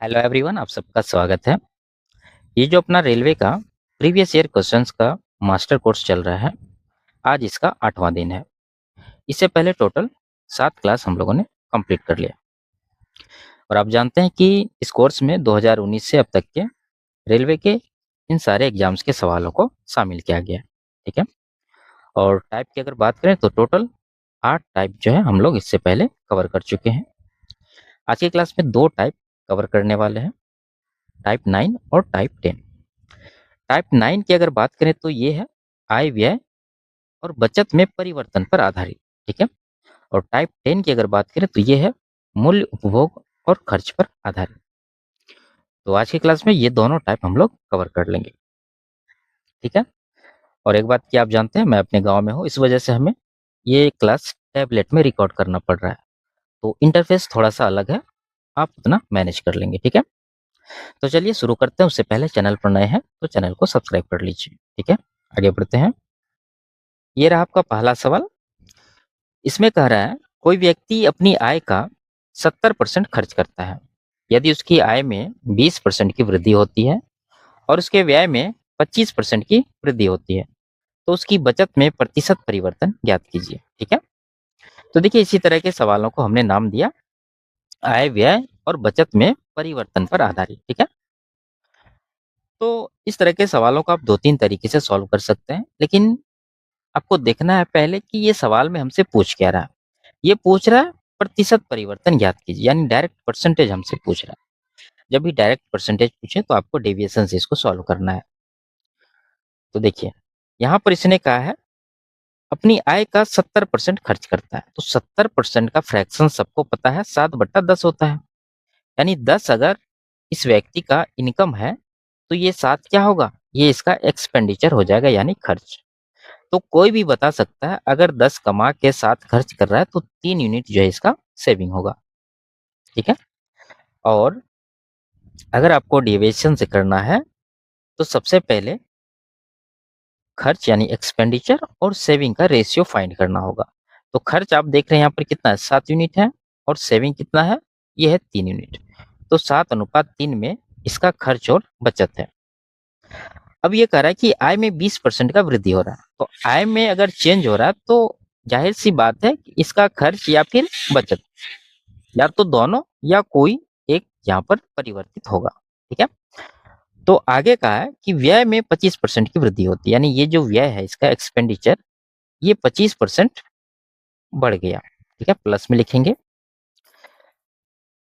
Hello everyone, आप सबका स्वागत है। ये जो अपना रेलवे का प्रीवियस ईयर क्वेश्चंस का मास्टर कोर्स चल रहा है, आज इसका 8वां दिन है। इससे पहले टोटल 7 क्लास हम लोगों ने कंप्लीट कर लिया और आप जानते हैं कि इस कोर्स में 2019 से अब तक के रेलवे के इन सारे एग्जाम्स के सवालों को शामिल किया गया है। ठीक है। और टाइप की अगर बात करें तो टोटल 8 टाइप जो है हम लोग इससे पहले कवर कर चुके हैं। आज की क्लास में 2 टाइप कवर करने वाले हैं, टाइप 9 और टाइप 10। टाइप 9 की अगर बात करें तो ये है आय व्यय और बचत में परिवर्तन पर आधारित। ठीक है। और टाइप 10 की अगर बात करें तो ये है मूल्य, उपभोग और खर्च पर आधारित। तो आज की क्लास में ये दोनों टाइप हम लोग कवर कर लेंगे। ठीक है। और एक बात की आप जानते हैं, मैं अपने गांव में हूँ, इस वजह से हमें ये क्लास टैबलेट में रिकॉर्ड करना पड़ रहा है, तो इंटरफेस थोड़ा सा अलग है, आप उतना मैनेज कर लेंगे। ठीक है। तो चलिए शुरू करते हैं। उससे पहले चैनल पर नए हैं तो चैनल को सब्सक्राइब कर लीजिए। ठीक है, आगे बढ़ते हैं। ये रहा आपका पहला सवाल। इसमें कह रहा है कोई व्यक्ति अपनी आय का 70% खर्च करता है। यदि उसकी आय में 20% की वृद्धि होती है और उसके व्यय में 25% की वृद्धि होती है, तो उसकी बचत में प्रतिशत परिवर्तन ज्ञात कीजिए। ठीक है। तो देखिए, इसी तरह के सवालों को हमने नाम दिया आय, व्यय और बचत में परिवर्तन पर आधारित। ठीक है। तो इस तरह के सवालों को आप 2-3 तरीके से सॉल्व कर सकते हैं, लेकिन आपको देखना है पहले कि ये सवाल में हमसे पूछ क्या रहा है। ये पूछ रहा है प्रतिशत परिवर्तन ज्ञात कीजिए, यानी डायरेक्ट परसेंटेज हमसे पूछ रहा है। जब भी डायरेक्ट परसेंटेज पूछे तो आपको डेविएशन से इसको सॉल्व करना है। तो देखिए, यहाँ पर इसने कहा है अपनी आय का 70% खर्च करता है, तो 70% का फ्रैक्शन सबको पता है 7/10 होता है। यानी 10 अगर इस व्यक्ति का इनकम है तो ये 7 क्या होगा, ये इसका एक्सपेंडिचर हो जाएगा, यानी खर्च। तो कोई भी बता सकता है अगर 10 कमा के 7 खर्च कर रहा है तो 3 यूनिट जो है इसका सेविंग होगा। ठीक है। और अगर आपको डेविएशन से करना है तो सबसे पहले खर्च यानी एक्सपेंडिचर और सेविंग का रेशियो फाइंड करना होगा। तो खर्च आप देख रहे हैं यहाँ पर कितना है, 7 यूनिट है, और सेविंग कितना है, ये है 3 यूनिट। तो 7:3 में इसका खर्च और बचत है। अब ये कह रहा है कि आय में 20% का वृद्धि हो रहा है, तो आय में अगर चेंज हो रहा है तो जाहिर सी बात है कि इसका खर्च या फिर बचत, या तो दोनों या कोई एक यहाँ पर परिवर्तित होगा। ठीक है। तो आगे कहा है कि व्यय में 25% की वृद्धि होती है, यानी ये जो व्यय है इसका एक्सपेंडिचर, ये 25% बढ़ गया। ठीक है, प्लस में लिखेंगे।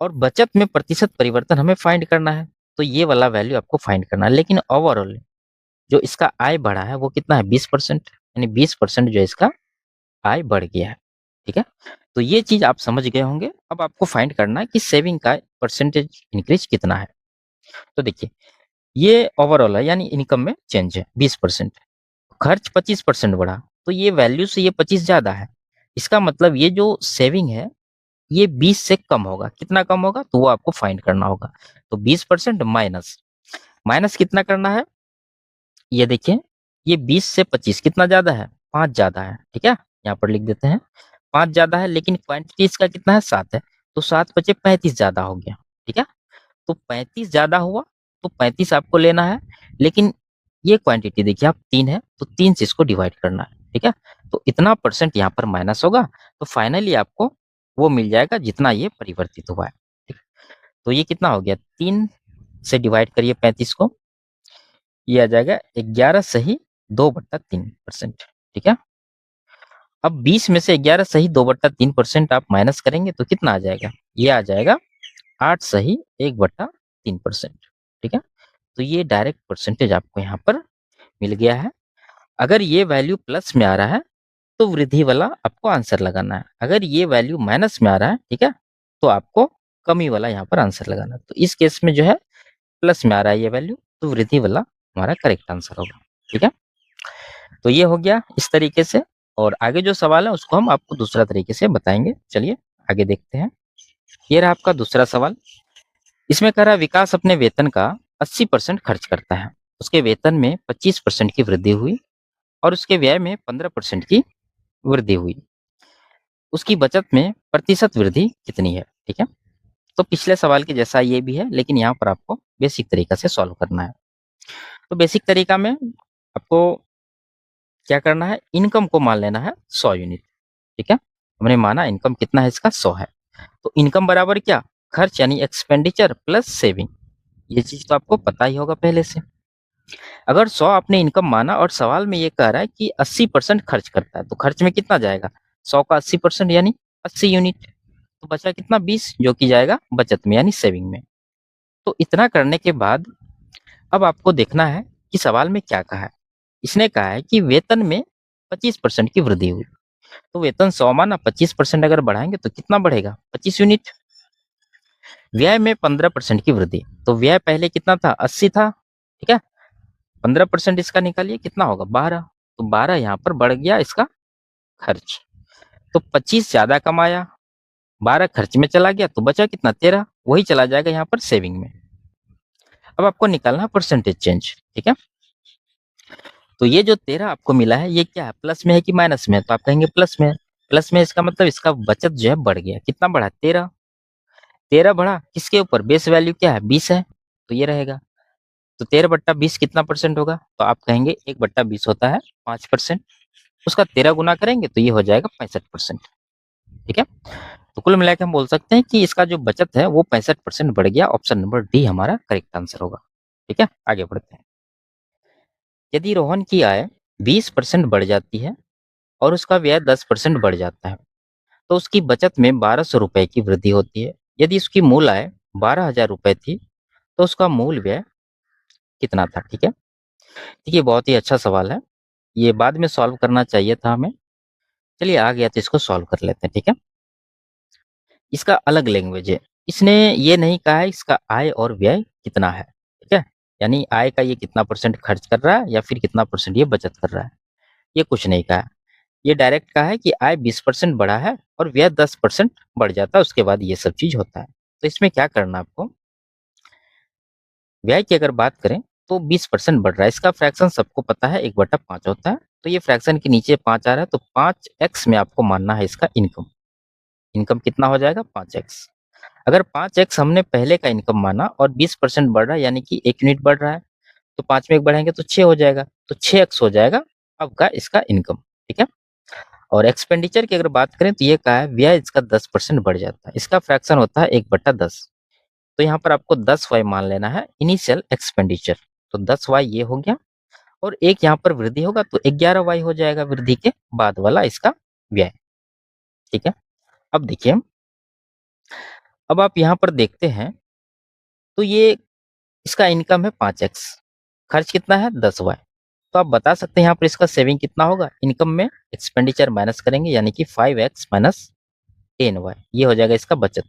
और बचत में प्रतिशत परिवर्तन हमें फाइंड करना है, तो ये वाला वैल्यू आपको फाइंड करना है। लेकिन ओवरऑल जो इसका आय बढ़ा है वो कितना है, 20%, यानी 20% जो इसका आय बढ़ गया है। ठीक है। तो ये चीज आप समझ गए होंगे। अब आपको फाइंड करना है कि सेविंग का परसेंटेज इंक्रीज कितना है। तो देखिए, ये ओवरऑल है, यानी इनकम में चेंज है 20%। खर्च 25% बढ़ा, तो ये वैल्यू से ये 25 ज्यादा है। इसका मतलब ये जो सेविंग है ये 20 से कम होगा। कितना कम होगा तो वो आपको फाइंड करना होगा। तो 20% माइनस माइनस कितना करना है, ये देखिए, ये 20 से 25 कितना ज्यादा है, 5 ज्यादा है। ठीक है, यहाँ पर लिख देते हैं 5 ज्यादा है, लेकिन क्वांटिटी इसका कितना है, 7 है, तो 7 बचे 35 ज्यादा हो गया। ठीक है। तो 35 ज्यादा हुआ, तो 35 आपको लेना है, लेकिन ये क्वांटिटी देखिए आप 3 है, तो 3 से इसको डिवाइड करना है। ठीक है। तो इतना परसेंट यहाँ पर माइनस होगा, तो फाइनली आपको वो मिल जाएगा जितना ये परिवर्तित हुआ है। ठीक है? तो ये कितना हो गया, 3 से डिवाइड करिए 35 को, ये आ जाएगा 11/2/3%। ठीक है। अब 20 में से 11/2/3% आप माइनस करेंगे तो कितना आ जाएगा, ये आ जाएगा 8/1/3%। ठीक है। तो ये डायरेक्ट परसेंटेज आपको यहाँ पर मिल गया है। अगर ये वैल्यू प्लस में आ रहा है तो वृद्धि वाला आपको आंसर लगाना है। अगर ये वैल्यू माइनस में आ रहा है, ठीक है, तो आपको कमी वाला यहाँ पर आंसर लगाना है। तो इस केस में जो है प्लस में आ रहा है ये वैल्यू, तो वृद्धि वाला हमारा करेक्ट आंसर होगा। ठीक है। तो ये हो गया इस तरीके से, और आगे जो सवाल है उसको हम आपको दूसरा तरीके से बताएंगे। चलिए आगे देखते हैं। ये रहा आपका दूसरा सवाल। इसमें कह रहा है विकास अपने वेतन का 80% खर्च करता है, उसके वेतन में 25% की वृद्धि हुई और उसके व्यय में 15% की वृद्धि हुई, उसकी बचत में प्रतिशत वृद्धि कितनी है। ठीक है। तो पिछले सवाल के जैसा ये भी है, लेकिन यहाँ पर आपको बेसिक तरीका से सॉल्व करना है। तो बेसिक तरीका में आपको क्या करना है, इनकम को मान लेना है 100 यूनिट। ठीक है, हमने माना इनकम कितना है इसका 100 है। तो इनकम बराबर क्या, खर्च यानी एक्सपेंडिचर प्लस सेविंग। ये चीज तो आपको पता ही होगा पहले से। अगर 100 आपने इनकम माना और सवाल में ये कह रहा है कि 80% खर्च करता है, तो खर्च में कितना जाएगा, 100 का 80% यानी 80 यूनिट। तो बचा कितना 20, जो कि जाएगा बचत में यानी सेविंग में। तो इतना करने के बाद अब आपको देखना है कि सवाल में क्या कहा है। इसने कहा है कि वेतन में 25% की वृद्धि हुई। तो वेतन 100 माना, 25% अगर बढ़ाएंगे तो कितना बढ़ेगा, 25 यूनिट। व्यय में 15% की वृद्धि, तो व्यय पहले कितना था, 80 था। ठीक है, 15% इसका निकालिए, कितना होगा 12। तो 12 यहाँ पर बढ़ गया इसका खर्च। तो 25 ज्यादा कमाया, 12 खर्च में चला गया, तो बचा कितना 13, वही चला जाएगा यहाँ पर सेविंग में। अब आपको निकालना है परसेंटेज चेंज। ठीक है, तो ये जो 13 आपको मिला है ये क्या है, प्लस में है कि माइनस में है, तो आप कहेंगे प्लस में है। प्लस में इसका मतलब इसका बचत जो है बढ़ गया, कितना बढ़ा 13। 13 बढ़ा किसके ऊपर, बेस वैल्यू क्या है 20 है, तो ये रहेगा। तो 13/20 कितना परसेंट होगा, तो आप कहेंगे 1/20 होता है 5%। उसका 13 गुना करेंगे तो ये हो जाएगा 65%। ठीक है, तो कुल मिला के हम बोल सकते हैं कि इसका जो बचत है वो 65% बढ़ गया। ऑप्शन नंबर डी हमारा करेक्ट आंसर होगा। ठीक है, आगे बढ़ते हैं। यदि रोहन की आय 20% बढ़ जाती है और उसका व्यय 10% बढ़ जाता है, तो उसकी बचत में 1200 रुपए की वृद्धि होती है। यदि उसकी मूल आय 12,000 रुपए थी तो उसका मूल व्यय कितना था। ठीक है, देखिए बहुत ही अच्छा सवाल है, ये बाद में सॉल्व करना चाहिए था हमें। चलिए आ गया तो इसको सॉल्व कर लेते हैं। ठीक है, इसका अलग लैंग्वेज है। इसने ये नहीं कहा है इसका आय और व्यय कितना है। ठीक है, यानी आय का ये कितना परसेंट खर्च कर रहा है या फिर कितना परसेंट ये बचत कर रहा है, ये कुछ नहीं कहा है। ये डायरेक्ट कहा है कि आय 20% बढ़ा है और व्यय 10% बढ़ जाता है, उसके बाद ये सब चीज होता है। तो इसमें क्या करना है आपको, व्यय की अगर बात करें तो 20% बढ़ रहा है, इसका फ्रैक्शन सबको पता है 1/5 होता है। तो ये फ्रैक्शन के नीचे 5 आ रहा है, तो 5x में आपको मानना है इसका इनकम। इनकम कितना हो जाएगा 5x। अगर 5x हमने पहले का इनकम माना और 20% बढ़ रहा है यानी कि 1 यूनिट बढ़ रहा है, तो 5 में 1 बढ़ाएंगे तो 6 हो जाएगा, तो 6x हो जाएगा अब का इसका इनकम। ठीक है, और एक्सपेंडिचर की अगर बात करें तो ये कहा है व्यय इसका 10% बढ़ जाता है, इसका फ्रैक्शन होता है 1/10। तो यहाँ पर आपको 10y मान लेना है इनिशियल एक्सपेंडिचर। तो 10y ये हो गया, और एक यहाँ पर वृद्धि होगा तो 11y हो जाएगा वृद्धि के बाद वाला इसका व्यय। ठीक है, अब देखिए, अब आप यहाँ पर देखते हैं तो ये इसका इनकम है 5x, खर्च कितना है 10y। तो आप बता सकते हैं यहाँ पर इसका सेविंग कितना होगा, इनकम में एक्सपेंडिचर माइनस करेंगे यानी कि 5x माइनस 10y, ये हो जाएगा इसका बचत।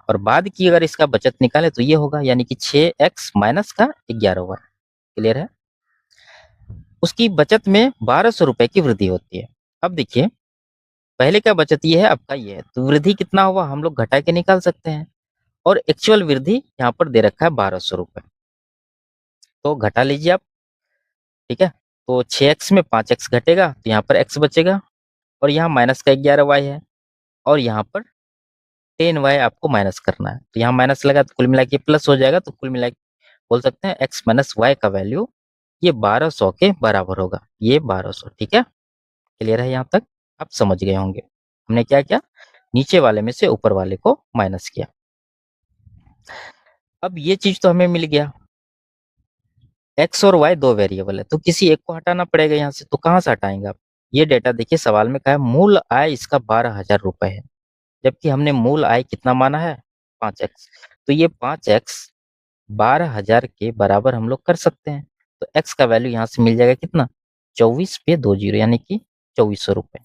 और बाद की अगर इसका बचत निकाले तो ये होगा यानी कि 6x माइनस का 11y। क्लियर है, उसकी बचत में 1200 रुपए की वृद्धि होती है। अब देखिए, पहले का बचत ये है, अब का ये है, तो वृद्धि कितना हुआ हम लोग घटा के निकाल सकते हैं। और एक्चुअल वृद्धि यहाँ पर दे रखा है 1200 रुपए, तो घटा लीजिए आप। ठीक है, तो 6x में 5x घटेगा तो यहाँ पर x बचेगा, और यहाँ माइनस का 11y है, और यहाँ पर 10y आपको माइनस करना है। तो यहाँ माइनस लगा तो कुल मिला के प्लस हो जाएगा, तो कुल मिला के बोल सकते हैं x माइनस वाई का वैल्यू ये 1200 के बराबर होगा, ये 1200। ठीक है, क्लियर है, यहाँ तक आप समझ गए होंगे। हमने क्या किया, नीचे वाले में से ऊपर वाले को माइनस किया। अब ये चीज तो हमें मिल गया, एक्स और वाई दो वेरिएबल है तो किसी एक को हटाना पड़ेगा यहाँ से, तो कहाँ से हटाएंगे आप। ये डेटा देखिए, सवाल में कहा है मूल आय इसका 12,000 रुपए है, जबकि हमने मूल आय कितना माना है 5x। तो ये 5x 12,000 के बराबर हम लोग कर सकते हैं। तो x का वैल्यू यहाँ से मिल जाएगा कितना, 24 पे 2 जीरो यानी कि 2400 रुपए।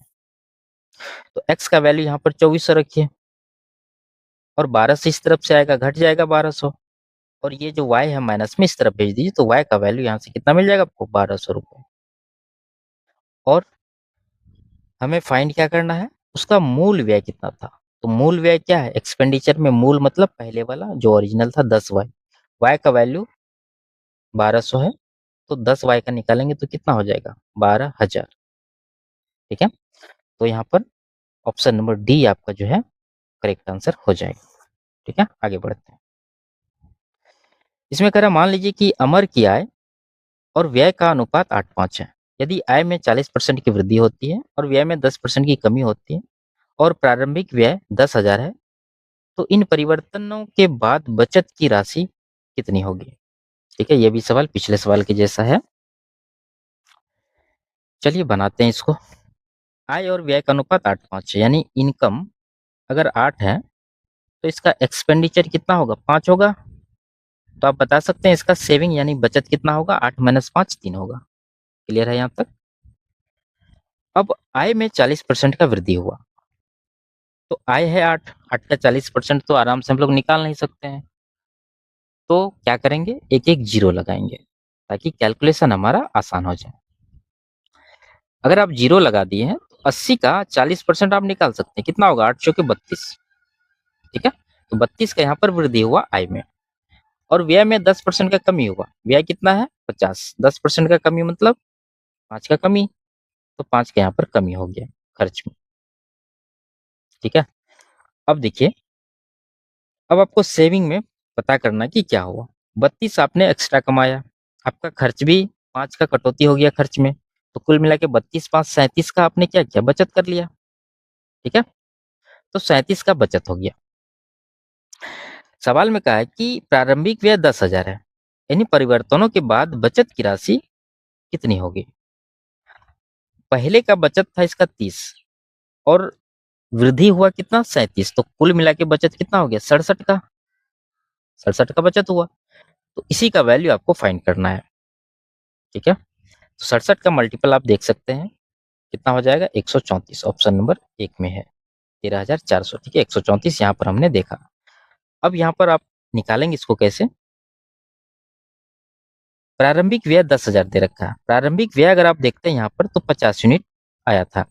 तो x का वैल्यू यहाँ पर 2400 रखिए, और 12 से इस तरफ से आएगा घट जाएगा 1200, और ये जो y है माइनस में इस तरफ भेज दीजिए, तो y का वैल्यू यहाँ से कितना मिल जाएगा आपको 1200 रुपए। और हमें फाइंड क्या करना है, उसका मूल व्यय कितना था। तो मूल व्यय क्या है, एक्सपेंडिचर में मूल मतलब पहले वाला जो ओरिजिनल था 10y, y का वैल्यू 1200 है, तो 10y का निकालेंगे तो कितना हो जाएगा 12,000। ठीक है, तो यहाँ पर ऑप्शन नंबर डी आपका जो है करेक्ट आंसर हो जाएगा। ठीक है, आगे बढ़ते हैं। इसमें कह रहा है मान लीजिए कि अमर की आय और व्यय का अनुपात 8:5 है। यदि आय में 40% की वृद्धि होती है और व्यय में 10% की कमी होती है और प्रारंभिक व्यय 10,000 है, तो इन परिवर्तनों के बाद बचत की राशि कितनी होगी? ठीक है, ये भी सवाल पिछले सवाल के जैसा है। चलिए बनाते हैं इसको। आय और व्यय का अनुपात 8:5 है, यानी इनकम अगर 8 है तो इसका एक्सपेंडिचर कितना होगा? 5 होगा। तो आप बता सकते हैं इसका सेविंग यानी बचत कितना होगा? 8 माइनस 5 3 होगा। क्लियर है यहाँ तक? अब आय में 40% का वृद्धि हुआ, तो आय है 8, 8 का 40% तो आराम से हम लोग निकाल नहीं सकते हैं। तो क्या करेंगे? एक एक जीरो लगाएंगे ताकि कैलकुलेशन हमारा आसान हो जाए। अगर आप जीरो लगा दिए हैं तो 80 का 40% आप निकाल सकते हैं। कितना होगा? 8 चौके 32। ठीक है, तो 32 का यहाँ पर वृद्धि हुआ आय में, और व्यय में 10% का कमी हुआ। व्यय कितना है? 50। 10% का कमी मतलब 5 का कमी, तो 5 का यहाँ पर कमी हो गया खर्च में। ठीक है, अब देखिए, अब आपको सेविंग में पता करना कि क्या हुआ। 32 आपने एक्स्ट्रा कमाया, आपका खर्च भी 5 का कटौती हो गया खर्च में, तो कुल मिला के 32 5 37 का आपने क्या किया? बचत कर लिया। ठीक है, तो 37 का बचत हो गया। सवाल में कहा है कि प्रारंभिक व्यय 10,000 है, यानी परिवर्तनों के बाद बचत की राशि कितनी होगी? पहले का बचत था इसका 30 और वृद्धि हुआ कितना? 37, तो कुल मिला के बचत कितना हो गया? 67 का। 67 का बचत हुआ, तो इसी का वैल्यू आपको फाइंड करना है। ठीक है, तो 67 का मल्टीपल आप देख सकते हैं कितना हो जाएगा? 134। ऑप्शन नंबर 1 में है 13,400। ठीक है, 134 यहाँ पर हमने देखा। अब यहाँ पर आप निकालेंगे इसको कैसे? प्रारंभिक व्यय 10,000 दे रखा है। प्रारंभिक व्यय अगर आप देखते हैं यहाँ पर तो 50 यूनिट आया था,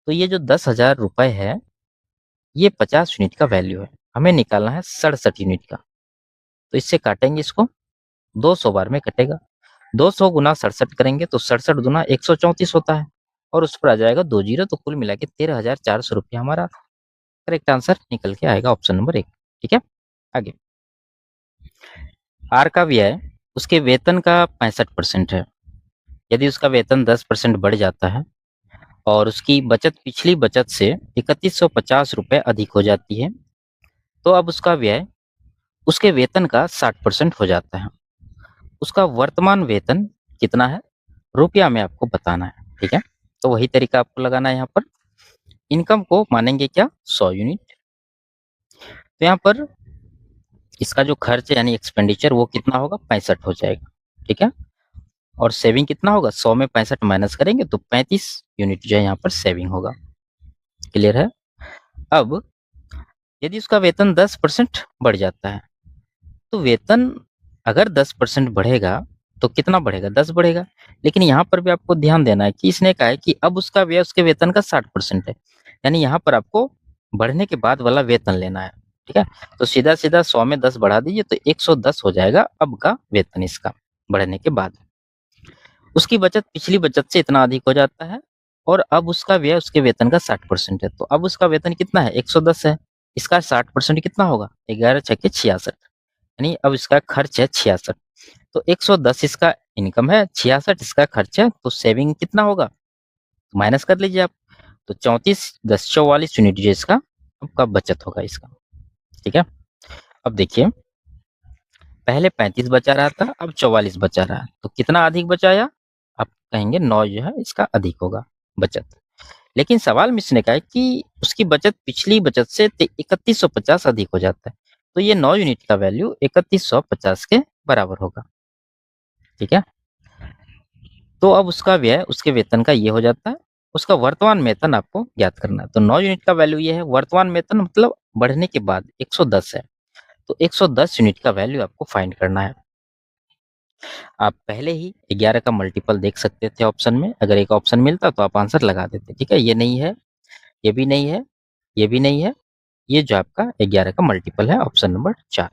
तो ये जो 10,000 रुपए है ये 50 यूनिट का वैल्यू है। हमें निकालना है 67 यूनिट का, तो इससे काटेंगे इसको, 200 बार में कटेगा। 200 गुना 67 करेंगे तो 67 गुना 134 होता है, और उस पर आ जाएगा 2 जीरो, तो कुल मिला के 13,400 रुपया हमारा करेक्ट आंसर निकल के आएगा। Option number 1। ठीक है, आगे। आर का व्यय उसके वेतन का 65% है। यदि उसका वेतन 10% बढ़ जाता है और उसकी बचत पिछली बचत से 3150 रुपये अधिक हो जाती है, तो अब उसका व्यय उसके वेतन का 60% हो जाता है। उसका वर्तमान वेतन कितना है? रुपया में आपको बताना है। ठीक है, तो वही तरीका आपको लगाना है। यहाँ पर इनकम को मानेंगे क्या? 100 यूनिट। तो यहाँ पर इसका जो खर्च है यानी एक्सपेंडिचर वो कितना होगा? 65 हो जाएगा। ठीक है, और सेविंग कितना होगा? 100 में 65 माइनस करेंगे तो 35 यूनिट जो है यहाँ पर सेविंग होगा। क्लियर है? अब यदि उसका वेतन 10% बढ़ जाता है, तो वेतन अगर 10% बढ़ेगा तो कितना बढ़ेगा? 10 बढ़ेगा। लेकिन यहाँ पर भी आपको ध्यान देना है कि इसने कहा है कि अब उसका व्यय उसके वेतन का 60% है, यानी यहाँ पर आपको बढ़ने के बाद वाला वेतन लेना है। ठीक है, तो सीधा सीधा 100 में 10 बढ़ा दीजिए तो 110 हो जाएगा अब का वेतन इसका बढ़ने के बाद। उसकी बचत पिछली बचत से इतना अधिक हो जाता है और अब उसका व्यय उसके वेतन का 60% है, तो अब उसका वेतन कितना है? 110 है। इसका 60% कितना होगा? 11 छक्के 66, यानी अब इसका खर्च है 66। तो 110 इसका इनकम है, 66 इसका खर्च है, तो सेविंग कितना होगा? माइनस कर लीजिए आप, तो 34 10 44 यूनिट जो इसका आपका बचत होगा इसका। ठीक है, अब देखिए, पहले 35 बचा रहा था, अब 44 बचा रहा है, तो कितना अधिक बचाया? आप कहेंगे 9 जो है इसका अधिक होगा बचत। लेकिन सवाल में इसने कहा है कि उसकी बचत पिछली बचत से 3150 अधिक हो जाता है, तो ये 9 यूनिट का वैल्यू 3150 के बराबर होगा। ठीक है, तो अब उसका व्यय उसके वेतन का ये हो जाता है। उसका वर्तमान वेतन आपको ज्ञात करना है, तो 9 यूनिट का वैल्यू ये है। वर्तमान वेतन मतलब बढ़ने के बाद 110 है, तो 110 यूनिट का वैल्यू आपको फाइंड करना है। आप पहले ही 11 का मल्टीपल देख सकते थे ऑप्शन में, अगर एक ऑप्शन मिलता तो आप आंसर लगा देते। ठीक है, ये नहीं है, ये भी नहीं है, ये भी नहीं है, ये जो आपका 11 का मल्टीपल है ऑप्शन नंबर 4।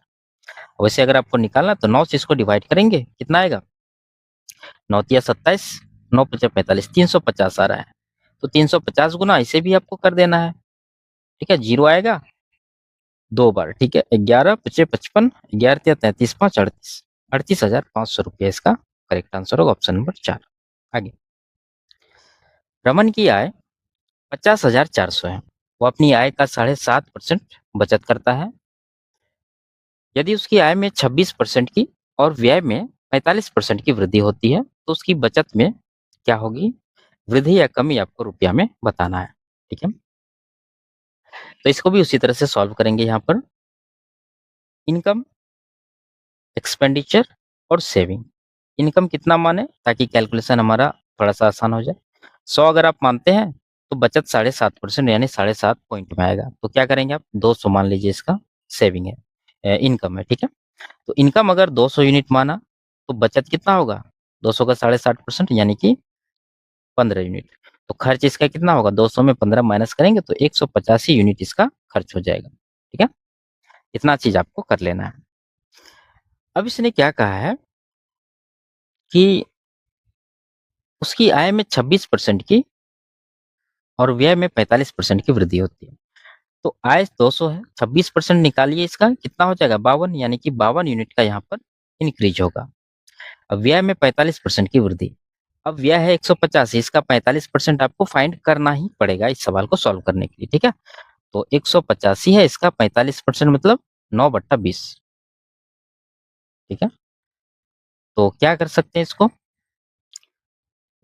वैसे अगर आपको निकालना तो 9 से इसको डिवाइड करेंगे, कितना आएगा? 9 तिया 27, 9 पचा 45, 350 आ रहा है, तो 350 गुना इसे भी आपको कर देना है। ठीक है, जीरो आएगा, 2 बार, ठीक है। 11 पचे 55, 11 तिया 33, 5 38, 38,500 रुपया इसका करेक्ट आंसर होगा, ऑप्शन नंबर 4। आगे, रमन की आय 50,400 है। वो अपनी आय का 7.5% बचत करता है। यदि उसकी आय में 26% की और व्यय में 45% की वृद्धि होती है तो उसकी बचत में क्या होगी, वृद्धि या कमी आपको रुपया में बताना है, ठीक है। तो इसको भी उसी तरह से सॉल्व करेंगे। यहाँ पर इनकम, एक्सपेंडिचर और सेविंग। इनकम कितना माने ताकि कैलकुलेशन हमारा थोड़ा सा आसान हो जाए। 100 अगर आप मानते हैं तो बचत 7.5% यानी 7.5 पॉइंट में आएगा। तो क्या करेंगे आप, 200 मान लीजिए इसका सेविंग है, इनकम है, ठीक है। तो इनकम अगर 200 यूनिट माना तो बचत कितना होगा, 200 का 7.5% यानी कि 15 यूनिट। तो खर्च इसका कितना होगा, 200 में 15 माइनस करेंगे तो 185 यूनिट इसका खर्च हो जाएगा, ठीक है। इतना चीज आपको कर लेना है। अब इसने क्या कहा है कि उसकी आय में 26% की और व्यय में 45% की वृद्धि होती है। तो आय 200 है, 26% निकालिए, इसका कितना हो जाएगा, 52, यानी कि 52 यूनिट का यहाँ पर इंक्रीज होगा। अब व्यय में 45% की वृद्धि। अब व्यय है 150, इसका 45% आपको फाइंड करना ही पड़ेगा इस सवाल को सॉल्व करने के लिए, ठीक है। तो 185 है, इसका 45% मतलब 9/20, ठीक है। तो क्या कर सकते हैं, इसको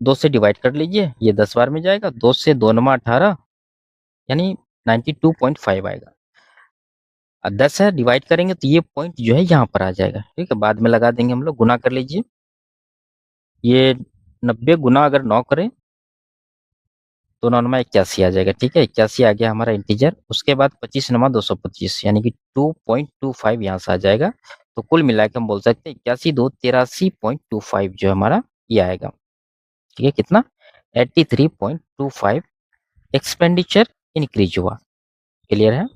2 से डिवाइड कर लीजिए, ये 10 बार में जाएगा, 2 से 2 नमा 18 यानी 92.5 आएगा। 10 है, डिवाइड करेंगे तो ये पॉइंट जो है यहाँ पर आ जाएगा, ठीक है। बाद में लगा देंगे हम लोग, गुना कर लीजिए। ये 90 गुना अगर 9 करें तो 9 नमा 81 आ जाएगा, ठीक है। 81 आ गया हमारा इंटीजर। उसके बाद 25 नमा 225 यानी कि 2.25 यहाँ से आ जाएगा। तो कुल मिला के हम बोल सकते हैं 81 2 83.25 जो हमारा ये आएगा, ठीक है। कितना, 83.25 एक्सपेंडिचर इंक्रीज हुआ। क्लियर है।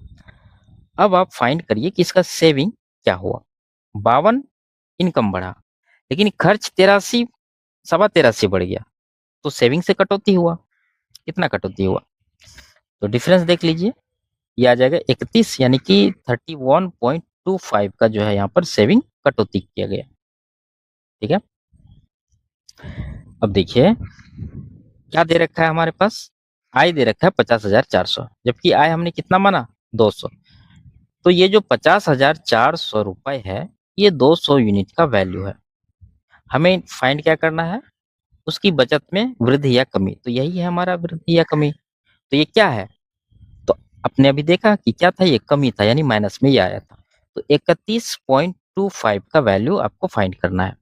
अब आप फाइंड करिए कि इसका सेविंग क्या हुआ। 52 इनकम बढ़ा लेकिन खर्च 83, 13.25 बढ़ गया, तो सेविंग से कटौती हुआ। कितना कटौती हुआ, तो डिफरेंस देख लीजिए, ये आ जाएगा 31 यानी कि 31.25 का जो है यहाँ पर सेविंग कटौती किया गया, ठीक है। अब देखिए क्या दे रखा है हमारे पास, आय दे रखा है 50,400, जबकि आय हमने कितना माना, 200। तो ये जो 50,400 रुपए है, ये 200 यूनिट का वैल्यू है। हमें फाइंड क्या करना है, उसकी बचत में वृद्धि या कमी। तो यही है हमारा वृद्धि या कमी। तो ये क्या है, तो आपने अभी देखा कि क्या था, ये कमी था यानी माइनस में ये आया था। तो 31.25 का वैल्यू आपको फाइंड करना है।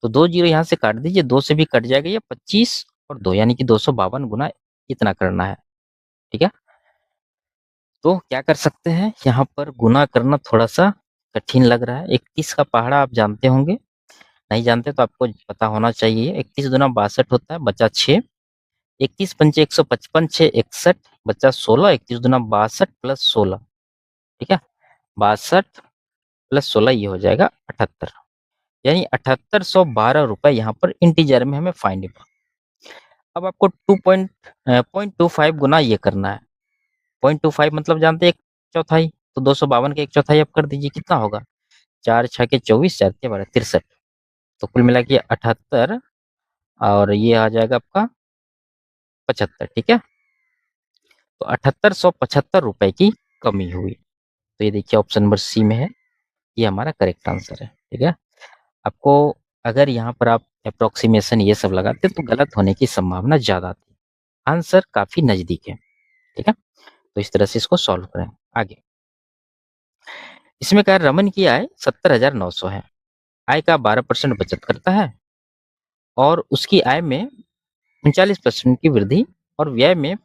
तो 2 जीरो यहाँ से काट दीजिए, 2 से भी कट जाएगा ये 25 और 2 यानी कि 252 गुना इतना करना है, ठीक है। तो क्या कर सकते हैं, यहाँ पर गुना करना थोड़ा सा कठिन लग रहा है। 31 का पहाड़ा आप जानते होंगे, नहीं जानते तो आपको पता होना चाहिए। 31 दूना 62 होता है, बचा 6। 31 पंचे 155, 6 61, बचा 16। 31 दूना 62 प्लस 16, ठीक है। 62 प्लस 16 ये हो जाएगा 78, यानी 7812 रुपए यहाँ पर इंटीजर में हमें फाइंड हुआ। अब आपको 0.25 गुना ये करना है। 0.25 मतलब जानते हैं 1/4, तो 252 के 1/4 आप कर दीजिए, कितना होगा, 4 6 के 24, 4 के 12 63। तो कुल मिला के 78 और ये आ जाएगा आपका 75, ठीक है। तो 7875 रुपए की कमी हुई। तो ये देखिए ऑप्शन नंबर सी में है, ये हमारा करेक्ट आंसर है, ठीक है। आपको अगर यहाँ पर आप अप्रोक्सीमेशन ये सब लगाते तो गलत होने की संभावना ज्यादा थी। आंसर काफी नजदीक है, ठीक है। तो इस तरह से इसको सॉल्व करें। आगे इसमें कहा रमन की आय 70,900 है, आय का 12% बचत करता है और उसकी आय में 39% की वृद्धि और व्यय में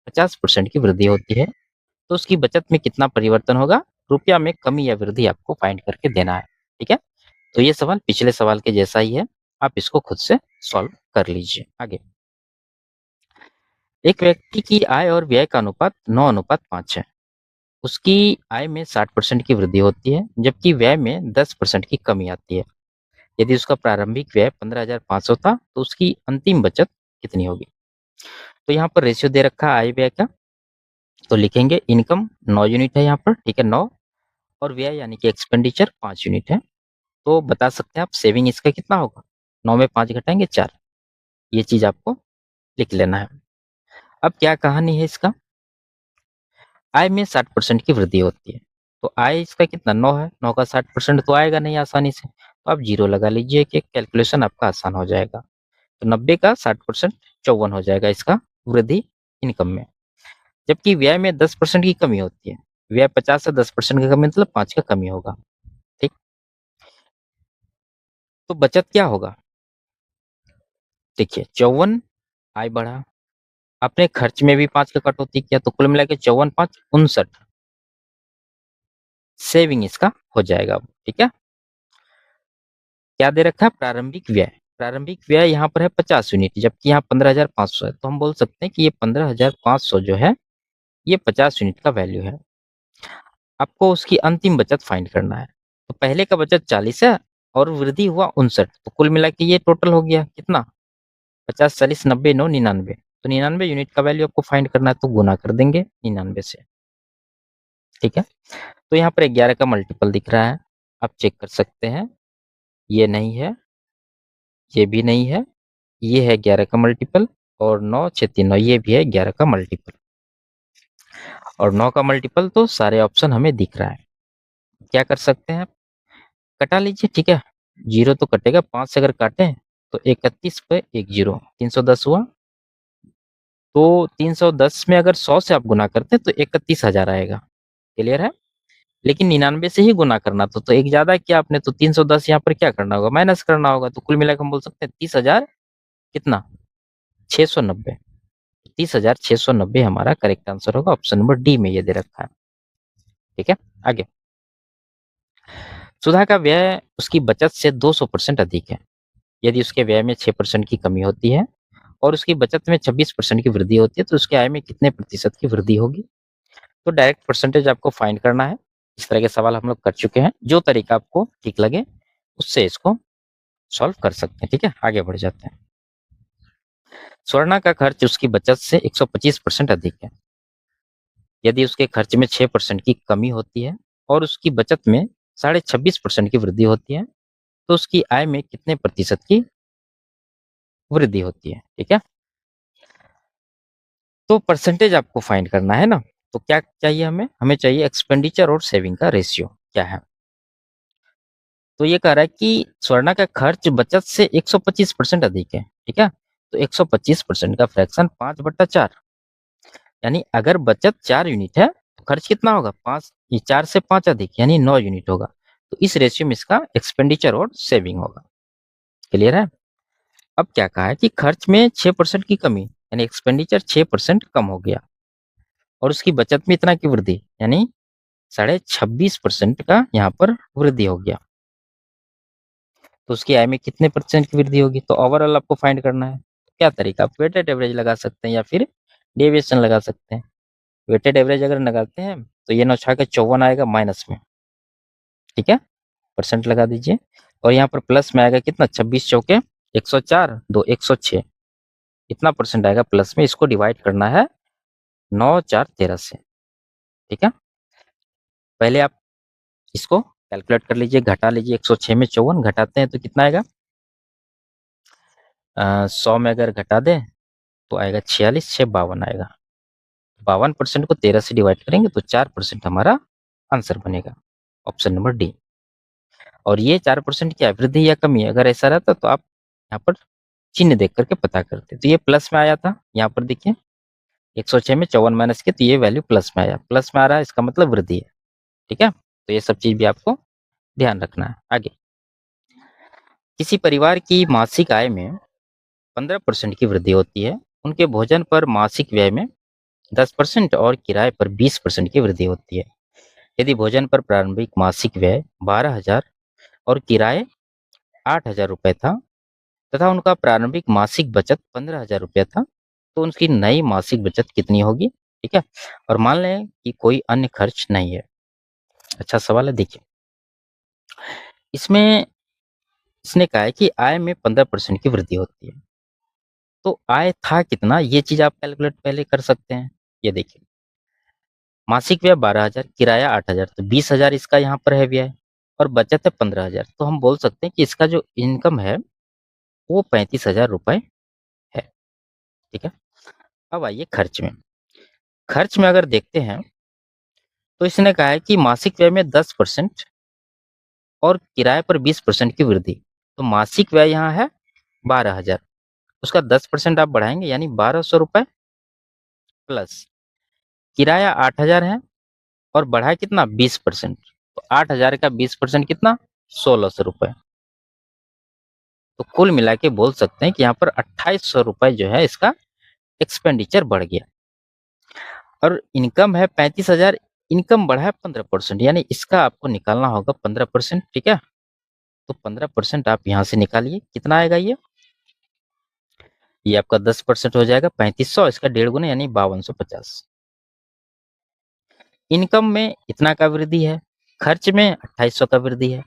50% की वृद्धि होती है। तो उसकी बचत में कितना परिवर्तन होगा, रुपया में कमी या वृद्धि आपको फाइंड करके देना है, ठीक है। तो ये सवाल पिछले सवाल के जैसा ही है, आप इसको खुद से सॉल्व कर लीजिए। आगे, एक व्यक्ति की आय और व्यय का अनुपात 9:5 है। उसकी आय में 60% की वृद्धि होती है जबकि व्यय में 10% की कमी आती है। यदि उसका प्रारंभिक व्यय 15,500 था तो उसकी अंतिम बचत कितनी होगी। तो यहाँ पर रेशियो दे रखा है आय व्यय का, तो लिखेंगे इनकम 9 यूनिट है यहाँ पर, ठीक है 9, और व्यय यानी कि एक्सपेंडिचर 5 यूनिट है। तो बता सकते हैं आप सेविंग इसका कितना होगा, 9 में 5 घटाएंगे 4। ये चीज आपको लिख लेना है। अब क्या कहानी है इसका, आय में 60% की वृद्धि होती है। तो आय इसका कितना 9 है, 9 का 60% तो आएगा नहीं आसानी से, तो आप जीरो लगा लीजिए कि कैलकुलेशन आपका आसान हो जाएगा। तो 90 का 60% 54 हो जाएगा इसका वृद्धि इनकम में। जबकि व्यय में 10% की कमी होती है, व्यय 50 से 10% की कमी मतलब 5 का कमी होगा। ठीक, तो बचत क्या होगा, देखिए 54 आय बढ़ा, आपने खर्च में भी 5 का कटौती किया, तो कुल मिला के 54 5 59 सेविंग इसका हो जाएगा। ठीक है, क्या दे रखा है, प्रारंभिक व्यय। प्रारंभिक व्यय यहाँ पर है 50 यूनिट, जबकि यहाँ 15,500 है, तो हम बोल सकते हैं कि ये 15,500 जो है ये 50 यूनिट का वैल्यू है। आपको उसकी अंतिम बचत फाइंड करना है। तो पहले का बचत 40 है और वृद्धि हुआ 59, तो कुल मिला के ये टोटल हो गया कितना, 50 40 90 9 99। तो 99 यूनिट का वैल्यू आपको फाइंड करना है, तो गुना कर देंगे 99 से। ठीक है, तो यहाँ पर 11 का मल्टीपल दिख रहा है, आप चेक कर सकते हैं, ये नहीं है, ये भी नहीं है, ये है 11 का मल्टीपल, और 9 6 3 9 ये भी है 11 का मल्टीपल, और 9 का मल्टीपल तो सारे ऑप्शन हमें दिख रहा है। क्या कर सकते हैं, कटा लीजिए। ठीक है, जीरो तो कटेगा, 5 से अगर काटें तो 31 पे 1 जीरो 310 हुआ, तो 310 में अगर 100 से आप गुना करते हैं तो 31,000 आएगा। क्लियर है, लेकिन 99 से ही गुना करना तो एक ज्यादा किया आपने, तो 310 यहाँ पर क्या करना होगा, माइनस करना होगा। तो कुल मिलाकर हम बोल सकते हैं 30,000 कितना 690, 30,690 हमारा करेक्ट आंसर होगा, ऑप्शन नंबर डी में ये दे रखा है। ठीक है, आगे, सुधा का व्यय उसकी बचत से 200% अधिक है। यदि उसके व्यय में 6% की कमी होती है और उसकी बचत में 26% की वृद्धि होती है, तो उसके आय में कितने प्रतिशत की वृद्धि होगी। तो डायरेक्ट परसेंटेज आपको फाइंड करना है। इस तरह के सवाल हम लोग कर चुके हैं, जो तरीका आपको ठीक लगे उससे इसको सॉल्व कर सकते हैं। ठीक है, आगे बढ़ जाते हैं। स्वर्णा का खर्च उसकी बचत से 125% अधिक है। यदि उसके खर्च में 6% की कमी होती है और उसकी बचत में 26.5% की वृद्धि होती है, तो उसकी आय में कितने प्रतिशत की वृद्धि होती है। ठीक है, तो परसेंटेज आपको फाइंड करना है ना, तो क्या चाहिए हमें, चाहिए एक्सपेंडिचर और सेविंग का रेशियो क्या है। तो ये कह रहा है कि स्वर्णा का खर्च बचत से 125% अधिक है। ठीक है, तो 125% का फ्रैक्शन 5/4, यानी अगर बचत 4 यूनिट है तो खर्च कितना होगा, 5, ये 4 से 5 अधिक यानी 9 यूनिट होगा। तो इस रेशियो में इसका एक्सपेंडिचर और सेविंग होगा। क्लियर है, अब क्या कहा है कि खर्च में 6% की कमी यानी एक्सपेंडिचर 6% कम हो गया, और उसकी बचत में इतना की वृद्धि यानी 26.5% का यहाँ पर वृद्धि हो गया, तो उसकी आय में कितने परसेंट की वृद्धि होगी। तो ओवरऑल आपको फाइंड करना है। क्या तरीका, आप वेटेड एवरेज लगा सकते हैं या फिर डेविएशन लगा सकते हैं। वेटेड एवरेज अगर लगाते हैं तो ये 9 छाके 54 आएगा माइनस में। ठीक है, परसेंट लगा दीजिए, और यहाँ पर प्लस में आएगा कितना, 26 चौके 104 2 106, इतना परसेंट आएगा प्लस में। इसको डिवाइड करना है 9 4 13 से। ठीक है, पहले आप इसको कैलकुलेट कर लीजिए, घटा लीजिए, 106 में 54 घटाते हैं तो कितना आएगा, 100 में अगर घटा दें तो आएगा 46 6 52 आएगा। 52% को 13 से डिवाइड करेंगे तो 4% हमारा आंसर बनेगा, ऑप्शन नंबर डी। और ये 4% की वृद्धि या कमी है, अगर ऐसा रहता तो आप यहाँ पर चिन्ह देख करके पता करते। तो ये प्लस में आया था, यहाँ पर देखिए 106 में 54 माइनस के, तो ये वैल्यू प्लस में आया, प्लस में आ रहा है इसका मतलब वृद्धि है। ठीक है, तो ये सब चीज भी आपको ध्यान रखना है। आगे, किसी परिवार की मासिक आय में 15% की वृद्धि होती है, उनके भोजन पर मासिक व्यय में 10% और किराए पर 20% की वृद्धि होती है। यदि भोजन पर प्रारंभिक मासिक व्यय 12,000 और किराए 8,000 रुपये था तथा उनका प्रारंभिक मासिक बचत 15,000 रुपया था, तो उनकी नई मासिक बचत कितनी होगी। ठीक है, और मान लें कि कोई अन्य खर्च नहीं है। अच्छा सवाल है, देखिए इसमें इसने कहा है कि आय में 15% की वृद्धि होती है, तो आय था कितना, ये चीज आप कैलकुलेट पहले कर सकते हैं। ये देखिए मासिक व्यय 12,000, किराया 8,000, तो 20,000 इसका यहाँ पर है व्यय और बचत है 15,000। तो हम बोल सकते हैं कि इसका जो इनकम है वो 35,000 रुपए है। ठीक है। अब आइए खर्च में। खर्च में अगर देखते हैं तो इसने कहा है कि मासिक व्यय में 10% और किराए पर 20% की वृद्धि। तो मासिक व्यय यहाँ है 12,000, उसका 10% आप बढ़ाएंगे यानी 1,200 रुपए प्लस किराया 8,000 है और बढ़ाए कितना 20%। तो 8,000 का 20% कितना 1,600 रुपए। तो कुल मिला के बोल सकते हैं कि यहाँ पर 2,800 रुपए जो है इसका एक्सपेंडिचर बढ़ गया। और इनकम है 35,000, इनकम बढ़ा है 15%, यानी इसका आपको निकालना होगा 15%। ठीक है। तो 15% आप यहाँ से निकालिए, कितना आएगा ये आपका 10% हो जाएगा 3,500, इसका 1.5 गुना यानी 5,250। इनकम में इतना का वृद्धि है, खर्च में 2,800 का वृद्धि है।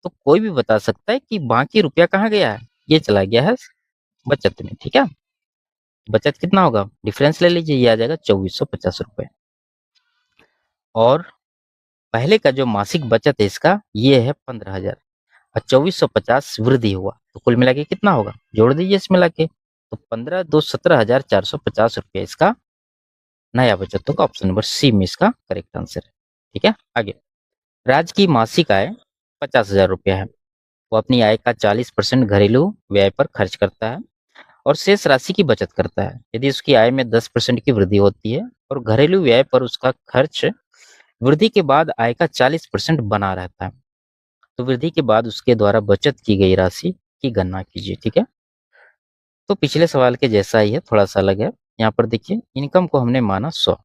तो कोई भी बता सकता है कि बाकी रुपया कहाँ गया है, ये चला गया है बचत में। ठीक है। बचत कितना होगा, डिफरेंस ले लीजिए, ये आ जाएगा 2,450 रुपए। और पहले का जो मासिक बचत है इसका ये है 15,000 और 2,450 वृद्धि हुआ, तो कुल मिला के कितना होगा, जोड़ दीजिए इसमें मिला के। तो 15 दो 17,450 रुपया इसका नया बचत होगा। ऑप्शन नंबर सी में इसका करेक्ट आंसर है। ठीक है। आगे, राज्य की मासिक आय 50,000 रुपया है। वो अपनी आय का 40% घरेलू व्यय पर खर्च करता है और शेष राशि की बचत करता है। यदि उसकी आय में 10% की वृद्धि होती है और घरेलू व्यय पर उसका खर्च वृद्धि के बाद आय का 40% बना रहता है, तो वृद्धि के बाद उसके द्वारा बचत की गई राशि की गणना कीजिए। ठीक है। तो पिछले सवाल के जैसा ही है, थोड़ा सा अलग है। यहाँ पर देखिए, इनकम को हमने माना 100,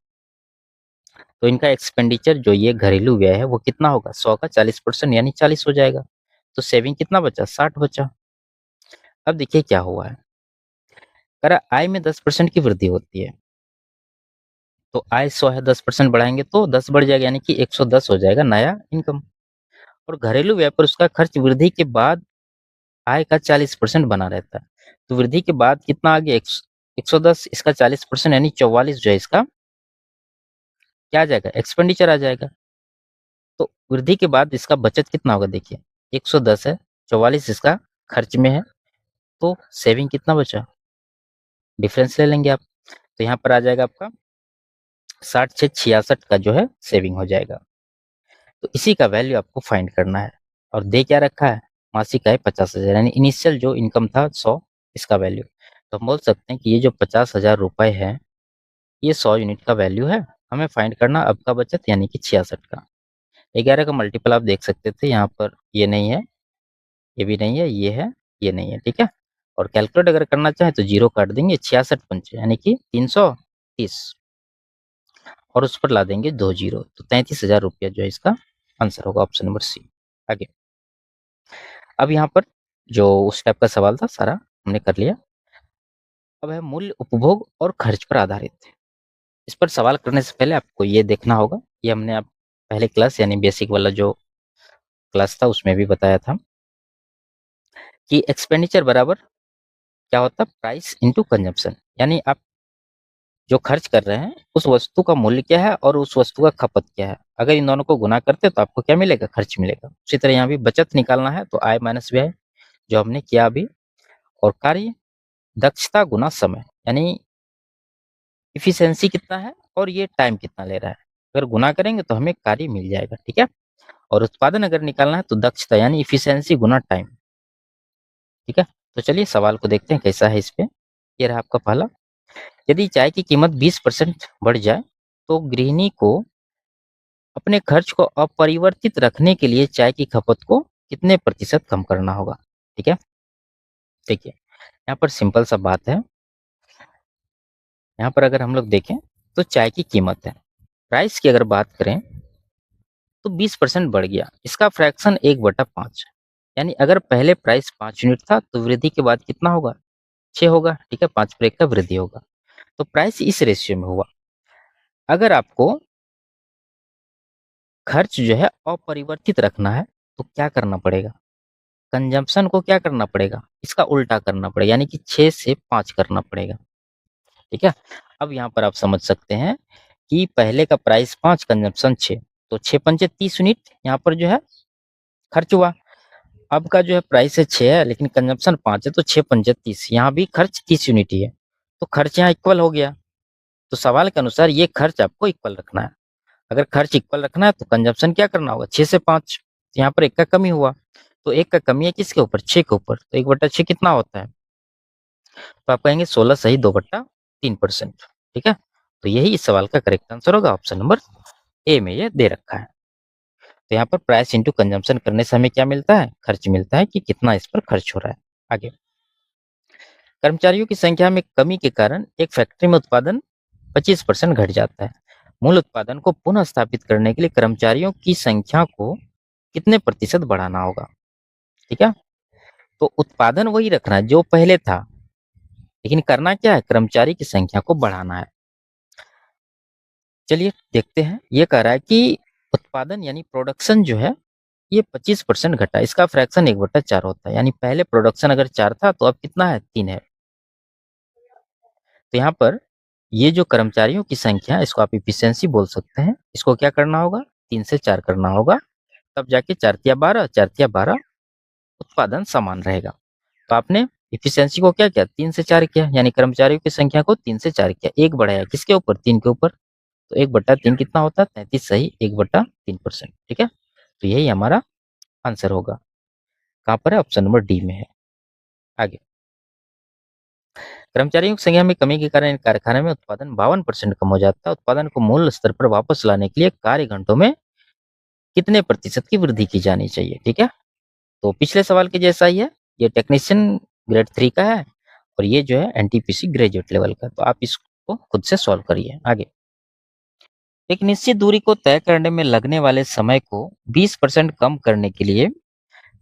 तो इनका एक्सपेंडिचर जो ये घरेलू व्यय है वो कितना होगा, 100 का 40% यानी 40 हो जाएगा। तो सेविंग कितना बचा, 60 बचा। अब देखिए क्या हुआ है, कह रहा आय में 10% की वृद्धि होती है, तो आय 100 है, 10% बढ़ाएंगे तो 10 बढ़ जाएगा यानी कि 110 हो जाएगा नया इनकम। और घरेलू व्यय पर उसका खर्च वृद्धि के बाद आय का 40% बना रहता है, तो वृद्धि के बाद कितना आ गया, 110, इसका 40% यानी 44 जो है इसका क्या आ जाएगा, एक्सपेंडिचर आ जाएगा। तो वृद्धि के बाद इसका बचत कितना होगा, देखिए 110 है, 44 इसका खर्च में है, तो सेविंग कितना बचा, डिफरेंस ले लेंगे आप। तो यहाँ पर आ जाएगा आपका 60 से 66 का जो है सेविंग हो जाएगा। तो इसी का वैल्यू आपको फाइंड करना है। और दे क्या रखा है, मासिक आय 50,000 यानी इनिशियल जो इनकम था 100, इसका वैल्यू। तो हम बोल सकते हैं कि ये जो 50,000 रुपए है ये 100 यूनिट का वैल्यू है। हमें फाइंड करना अब का बचत यानी कि 66 का। 11 का मल्टीपल आप देख सकते थे, यहाँ पर ये नहीं है, ये भी नहीं है, ये है, ये नहीं है। ठीक है। और कैलकुलेट अगर करना चाहें तो 0 काट देंगे, 66 पंचे यानी कि 330 और उस पर ला देंगे 2 जीरो, तो 33,000 रुपया जो है इसका आंसर होगा। Option number C. आगे, अब यहाँ पर जो उस टाइप का सवाल था सारा हमने कर लिया। अब है मूल्य उपभोग और खर्च पर आधारित। इस पर सवाल करने से पहले आपको ये देखना होगा, ये हमने आप पहले क्लास यानी बेसिक वाला जो क्लास था उसमें भी बताया था कि एक्सपेंडिचर बराबर क्या होता है, प्राइस इनटू कंजम्पशन। यानी आप जो खर्च कर रहे हैं उस वस्तु का मूल्य क्या है और उस वस्तु का खपत क्या है, अगर इन दोनों को गुना करते हैं तो आपको क्या मिलेगा, खर्च मिलेगा। उसी तरह यहाँ भी बचत निकालना है तो आय माइनस व्यय जो हमने किया अभी, और कार्य दक्षता गुना समय, यानी इफिशियंसी कितना है और ये टाइम कितना ले रहा है, अगर गुना करेंगे तो हमें कार्य मिल जाएगा। ठीक है। और उत्पादन अगर निकालना है तो दक्षता यानी इफिशियंसी गुना टाइम। ठीक है। तो चलिए सवाल को देखते हैं कैसा है इस पे। ये रहा आपका पहला, यदि चाय की कीमत 20% बढ़ जाए तो गृहिणी को अपने खर्च को अपरिवर्तित रखने के लिए चाय की खपत को कितने प्रतिशत कम करना होगा। ठीक है। देखिए यहाँ पर सिंपल सा बात है, यहाँ पर अगर हम लोग देखें तो चाय की कीमत है, प्राइस की अगर बात करें तो 20% बढ़ गया, इसका फ्रैक्शन 1/5, यानी अगर पहले प्राइस 5 यूनिट था तो वृद्धि के बाद कितना होगा, 6 होगा। ठीक है, 5 पर 1 का वृद्धि होगा, तो प्राइस इस रेशियो में हुआ। अगर आपको खर्च जो है अपरिवर्तित रखना है तो क्या करना पड़ेगा, कंजम्पशन को क्या करना पड़ेगा, इसका उल्टा करना पड़ेगा, यानी कि 6 से 5 करना पड़ेगा। ठीक है। अब यहाँ पर आप समझ सकते हैं कि पहले का प्राइस 5, कंजम्पशन 6, तो 6 पंचे 30 यूनिट यहाँ पर जो है खर्च हुआ। अब का जो है प्राइस है 6 है, लेकिन कंजम्पशन 5 है, तो 6 पंचे 30, यहाँ भी खर्च 30 यूनिट ही है, तो खर्च यहाँ इक्वल हो गया। तो सवाल के अनुसार ये खर्च आपको इक्वल रखना है। अगर खर्च इक्वल रखना है तो कंजम्पशन क्या करना होगा, 6 से 5, यहाँ पर 1 का कमी हुआ, तो 1 का कमी है किसके ऊपर, 6 के ऊपर, तो 1/6 कितना होता है, तो आप कहेंगे 16 सही 2/3%। ठीक है, तो यही इस सवाल का करेक्ट आंसर होगा, ऑप्शन नंबर ए में ये दे रखा है। तो यहाँ पर प्राइस इंटू कंजम्पशन करने से हमें क्या मिलता है, खर्च मिलता है कि कितना इस पर खर्च हो रहा है। आगे, कर्मचारियों की संख्या में कमी के कारण एक फैक्ट्री में उत्पादन 25% घट जाता है। मूल उत्पादन को पुनः स्थापित करने के लिए कर्मचारियों की संख्या को कितने प्रतिशत बढ़ाना होगा। ठीक है, तो उत्पादन वही रखना है जो पहले था, लेकिन करना क्या है, कर्मचारी की संख्या को बढ़ाना है। चलिए देखते हैं, ये कह रहा है कि उत्पादन यानी प्रोडक्शन जो है ये 25% घटा, इसका फ्रैक्शन 1/4 होता है, यानी पहले प्रोडक्शन अगर 4 था तो अब कितना है, 3 है। तो यहाँ पर ये जो कर्मचारियों की संख्या है इसको आप इफिशियंसी बोल सकते हैं, इसको क्या करना होगा, 3 से 4 करना होगा, तब जाके 4 तिया 12, 4 तिया 12 उत्पादन समान रहेगा। तो आपने इफिशियंसी को क्या किया, 3 से 4 किया, यानी कर्मचारियों की संख्या को 3 से 4 किया, एक बढ़ाया किसके ऊपर, 3 के ऊपर, तो 1/3 कितना होता है, 33 सही 1/3%। ठीक है, तो यही हमारा आंसर होगा, कहाँ पर है, ऑप्शन नंबर डी में है। आगे, कर्मचारियों की संख्या में कमी के कारण कारखाने में उत्पादन 52% कम हो जाता है। उत्पादन को मूल स्तर पर वापस लाने के लिए कार्य घंटों में कितने प्रतिशत की वृद्धि की जानी चाहिए। ठीक है, तो पिछले सवाल के जैसा ही है, ये टेक्नीशियन ग्रेड 3 का है और ये जो है एनटीपीसी ग्रेजुएट लेवल का, तो आप इसको खुद से सॉल्व करिए। आगे, एक निश्चित दूरी को तय करने में लगने वाले समय को 20% कम करने के लिए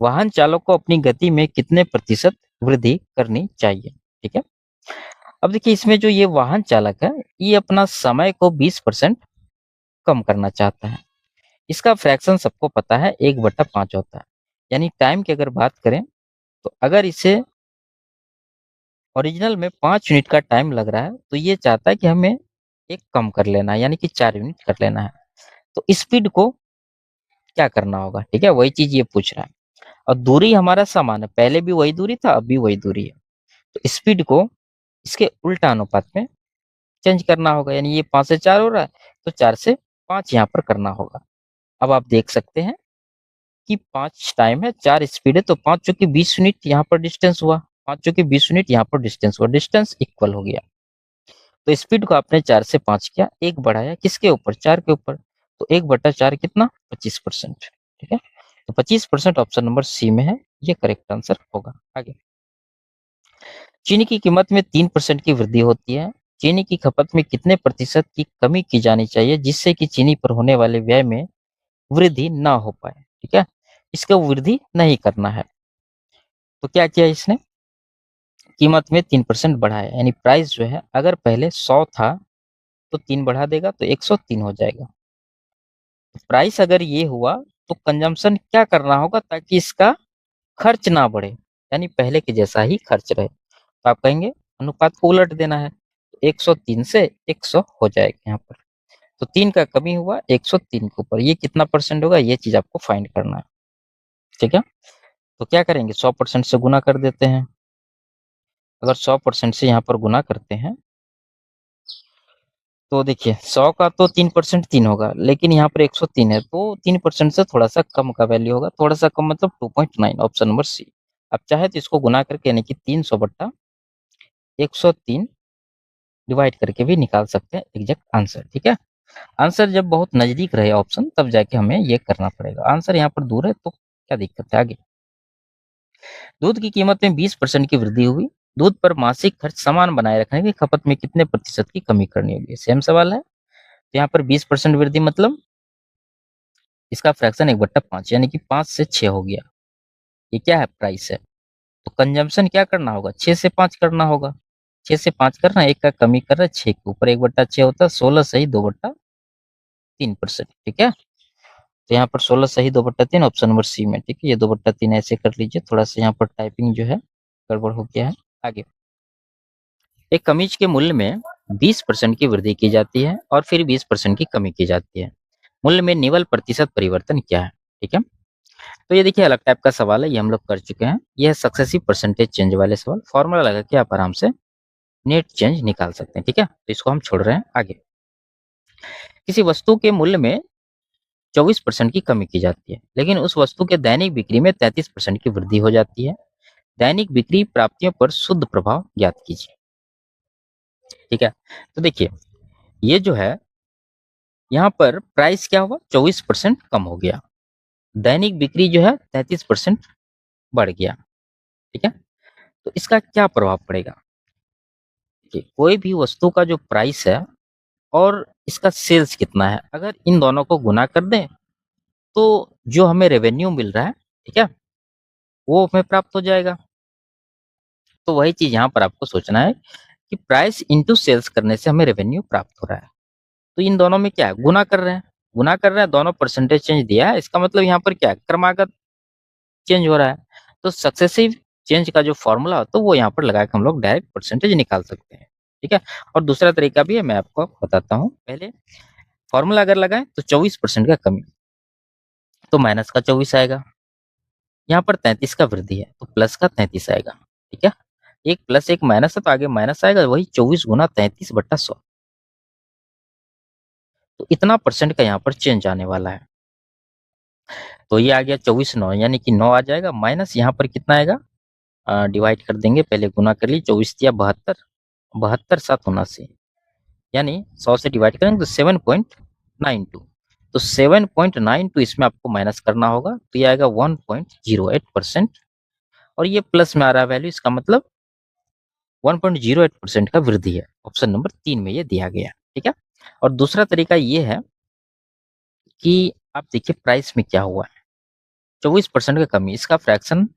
वाहन चालक को अपनी गति में कितने प्रतिशत वृद्धि करनी चाहिए। ठीक है, अब देखिए इसमें जो ये वाहन चालक है ये अपना समय को 20% कम करना चाहता है। इसका फ्रैक्शन सबको पता है 1/5 होता है, यानी टाइम की अगर बात करें तो अगर इसे ओरिजिनल में 5 यूनिट का टाइम लग रहा है तो ये चाहता है कि हमें एक कम कर लेना है, यानी कि 4 यूनिट कर लेना है। तो स्पीड को क्या करना होगा, ठीक है, वही चीज ये पूछ रहा है। और दूरी हमारा समान है, पहले भी वही दूरी था अब भी वही दूरी है, तो स्पीड को इसके उल्टा अनुपात में चेंज करना होगा, यानी ये 5 से 4 हो रहा है तो 4 से 5 यहाँ पर करना होगा। अब आप देख सकते हैं कि 5 टाइम है 4 स्पीड है, तो 5 चूंकि 20 यूनिट यहाँ पर डिस्टेंस हुआ, 5 चूंकि 20 यूनिट यहाँ पर डिस्टेंस हुआ, डिस्टेंस इक्वल हो गया। तो स्पीड को आपने 4 से 5 किया, एक बढ़ाया किसके ऊपर, 4 के ऊपर, तो 1/4 कितना, 25%। ठीक है, तो 25% ऑप्शन नंबर सी में है, ये करेक्ट आंसर होगा। आगे, चीनी की कीमत में 3% की वृद्धि होती है, चीनी की खपत में कितने प्रतिशत की कमी की जानी चाहिए जिससे कि चीनी पर होने वाले व्यय में वृद्धि ना हो पाए। ठीक है, इसका वृद्धि नहीं करना है, तो क्या किया इसने, कीमत में 3% बढ़ाया, यानी प्राइस जो है अगर पहले 100 था तो 3 बढ़ा देगा तो 103 हो जाएगा। प्राइस अगर ये हुआ तो कंजम्पशन क्या करना होगा ताकि इसका खर्च ना बढ़े, यानी पहले के जैसा ही खर्च रहे, तो आप कहेंगे अनुपात को उलट देना है, तो 103 से 100 हो जाएगा यहाँ पर, तो 3 का कमी हुआ 103 के ऊपर, ये कितना परसेंट होगा ये चीज आपको फाइंड करना है। ठीक है, तो क्या करेंगे, 100% से गुना कर देते हैं। अगर 100% से यहाँ पर गुना करते हैं तो देखिए 100 का तो 3% 3 होगा, लेकिन यहाँ पर 103 है तो 3% से थोड़ा सा कम का वैल्यू होगा, थोड़ा सा कम मतलब 2.9, ऑप्शन नंबर सी। आप चाहे तो इसको गुना करके यानी कि 300/103 डिवाइड करके भी निकाल सकते हैं एग्जैक्ट आंसर। ठीक है, आंसर जब बहुत नजदीक रहे ऑप्शन तब जाके हमें ये करना पड़ेगा, आंसर यहाँ पर दूर है तो क्या दिक्कत है। आगे, दूध की कीमत में 20% की वृद्धि हुई, दूध पर मासिक खर्च समान बनाए रखने की खपत में कितने प्रतिशत की कमी करनी होगी, सेम सवाल है। तो यहाँ पर 20% वृद्धि मतलब इसका फ्रैक्शन 1/5, यानी कि 5 से 6 हो गया, ये क्या है, प्राइस है। तो कंजम्पशन क्या करना होगा, 6 से 5 करना होगा, 6 से 5 करना, एक का कमी कर रहा है 6 के ऊपर, 1/6 होता है 16 सही 2/3%। ठीक है, तो यहाँ पर 16 सही 2/3, ऑप्शन नंबर सी में। ठीक है, ये 2/3 ऐसे कर लीजिए, थोड़ा सा यहाँ पर टाइपिंग जो है गड़बड़ हो गया है। आगे, एक कमीज के मूल्य में 20% की वृद्धि की जाती है और फिर 20% की कमी की जाती है। मूल्य में निवल प्रतिशत परिवर्तन क्या है? ठीक है, तो ये देखिए अलग टाइप का सवाल है, ये हम लोग कर चुके हैं। ये है सक्सेसिव परसेंटेज चेंज वाले सवाल, फॉर्मूला लगा के आप आराम से नेट चेंज निकाल सकते हैं। ठीक है, तो इसको हम छोड़ रहे हैं आगे। किसी वस्तु के मूल्य में 24% की कमी की जाती है, लेकिन उस वस्तु के दैनिक बिक्री में 33% की वृद्धि हो जाती है। दैनिक बिक्री प्राप्तियों पर शुद्ध प्रभाव ज्ञात कीजिए। ठीक है, तो देखिए ये जो है यहाँ पर प्राइस क्या हुआ, 24% कम हो गया, दैनिक बिक्री जो है 33% बढ़ गया। ठीक है, तो इसका क्या प्रभाव पड़ेगा? देखिए कोई भी वस्तु का जो प्राइस है और इसका सेल्स कितना है, अगर इन दोनों को गुना कर दें तो जो हमें रेवेन्यू मिल रहा है, ठीक है, वो हमें प्राप्त हो जाएगा। तो वही चीज यहाँ पर आपको सोचना है कि प्राइस इंटू सेल्स करने से हमें रेवेन्यू प्राप्त हो रहा है। तो इन दोनों में क्या है, गुना कर रहे हैं, गुना कर रहे हैं, दोनों परसेंटेज चेंज दिया है, इसका मतलब यहाँ पर क्या है, क्रमागत चेंज हो रहा है। तो सक्सेसिव चेंज का जो फॉर्मूला होता है वो यहाँ पर लगा के हम लोग डायरेक्ट परसेंटेज निकाल सकते हैं। ठीक है, और दूसरा तरीका भी है, मैं आपको बताता हूँ। पहले फॉर्मूला अगर लगाएं तो 24% का कमी, तो माइनस का 24 आएगा। यहाँ पर 33 का वृद्धि है तो प्लस का 33 आएगा। ठीक है, एक प्लस एक माइनस है तो आगे माइनस आएगा, वही 24 गुना 33/100। तो इतना परसेंट का यहाँ पर चेंज आने वाला है। तो ये आ गया 24 9, यानी कि 9 आ जाएगा, माइनस यहाँ पर कितना आएगा, डिवाइड कर देंगे, पहले गुना कर ली, 24 दिया 72, 72 7 79, यानी 100 से डिवाइड करेंगे तो 7.92, तो 7.92 इसमें आपको माइनस करना होगा, तो ये आएगा 1.08%, और ये प्लस में आ रहा है वैल्यू, इसका मतलब 1.08% का वृद्धि है। ऑप्शन नंबर 3 में ये दिया गया। ठीक है, और दूसरा तरीका ये है कि आप देखिए प्राइस में क्या हुआ है, 24% का कमी, इसका फ्रैक्शन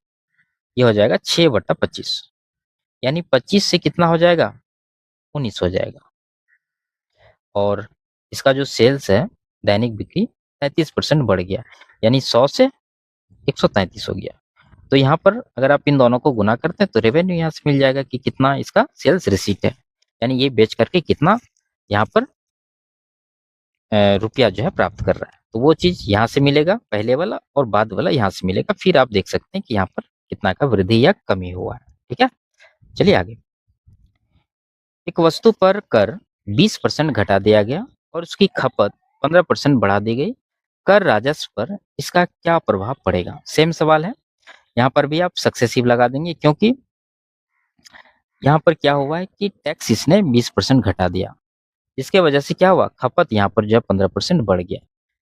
ये हो जाएगा 6/25, यानी 25 से कितना हो जाएगा, 19 हो जाएगा। और इसका जो सेल्स है, दैनिक बिक्री 33% बढ़ गया, यानी 100 से 133 हो गया। तो यहाँ पर अगर आप इन दोनों को गुना करते हैं तो रेवेन्यू यहाँ से मिल जाएगा कि कितना इसका सेल्स रिसीट है, यानी ये बेच करके कितना यहाँ पर रुपया जो है प्राप्त कर रहा है। तो वो चीज यहाँ से मिलेगा, पहले वाला, और बाद वाला यहाँ से मिलेगा, फिर आप देख सकते हैं कि यहाँ पर कितना का वृद्धि या कमी हुआ है। ठीक है, चलिए आगे। एक वस्तु पर कर 20% घटा दिया गया और उसकी खपत 15% बढ़ा दी गई, कर राजस्व पर इसका क्या प्रभाव पड़ेगा? सेम सवाल है, यहाँ पर भी आप सक्सेसिव लगा देंगे, क्योंकि यहाँ पर क्या हुआ है कि टैक्स इसने 20% घटा दिया, इसके वजह से क्या हुआ, खपत यहाँ पर जो है 15% बढ़ गया।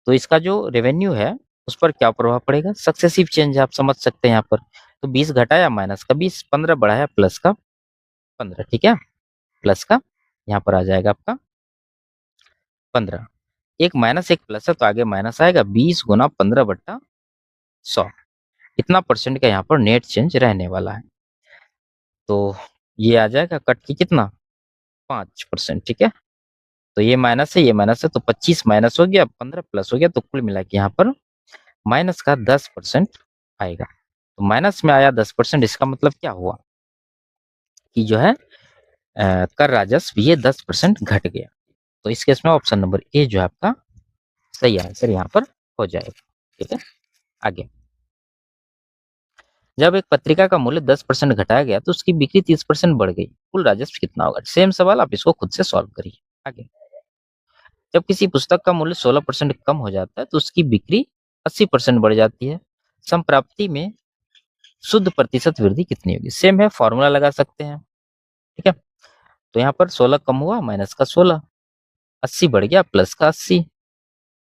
तो इसका जो रेवेन्यू है उस पर क्या प्रभाव पड़ेगा, सक्सेसिव चेंज आप समझ सकते हैं यहाँ पर। तो 20 घटाया माइनस का 20, 15 बढ़ाया प्लस का 15। ठीक है, प्लस का यहाँ पर आ जाएगा आपका 15, एक माइनस एक प्लस है तो आगे माइनस आएगा, 20 गुना 15/100, इतना परसेंट का यहाँ पर नेट चेंज रहने वाला है। तो ये आ जाएगा कट की कितना, 5%। ठीक है, तो ये माइनस है, ये माइनस है, तो 25 माइनस हो गया, 15 प्लस हो गया, तो कुल मिला के यहाँ पर माइनस का 10% आएगा। तो माइनस में आया 10%, इसका मतलब क्या हुआ कि जो है कर राजस्व ये 10% घट गया। तो इस केस में ऑप्शन नंबर ए जो है आपका सही आंसर यहाँ पर हो जाएगा। ठीक है, आगे। जब एक पत्रिका का मूल्य 10% घटाया गया तो उसकी बिक्री 30% बढ़ गई, कुल राजस्व कितना होगा? सेम सवाल, आप इसको खुद से सॉल्व करिए। आगे, जब किसी पुस्तक का मूल्य 16% कम हो जाता है तो उसकी बिक्री 80% बढ़ जाती है, संप्राप्ति में शुद्ध प्रतिशत वृद्धि कितनी होगी? सेम है, फॉर्मूला लगा सकते हैं। ठीक है, तो यहाँ पर 16 कम हुआ, माइनस का 16, 80 बढ़ गया, प्लस का 80,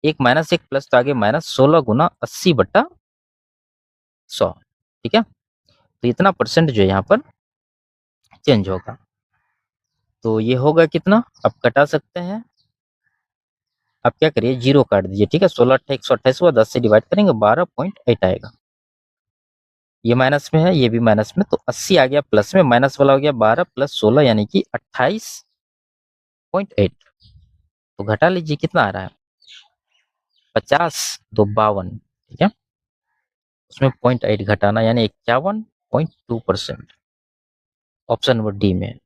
एक माइनस एक प्लस, तो आगे माइनस 16 गुना 80/100। ठीक है, तो इतना परसेंट जो यहाँ पर चेंज होगा। तो ये होगा कितना, आप कटा सकते हैं, आप क्या करिए, जीरो काट दीजिए। ठीक है, 16 अट्ठा 128 हुआ, 10 से डिवाइड करेंगे 12.8 आएगा, ये माइनस में है, ये भी माइनस में, तो 80 आ गया प्लस में, माइनस वाला हो गया 12 + 16 यानी कि 28.8। तो घटा लीजिए कितना आ रहा है, 50 2 52। ठीक है, उसमें 0.8 घटाना यानी 51.2%। ऑप्शन नंबर डी में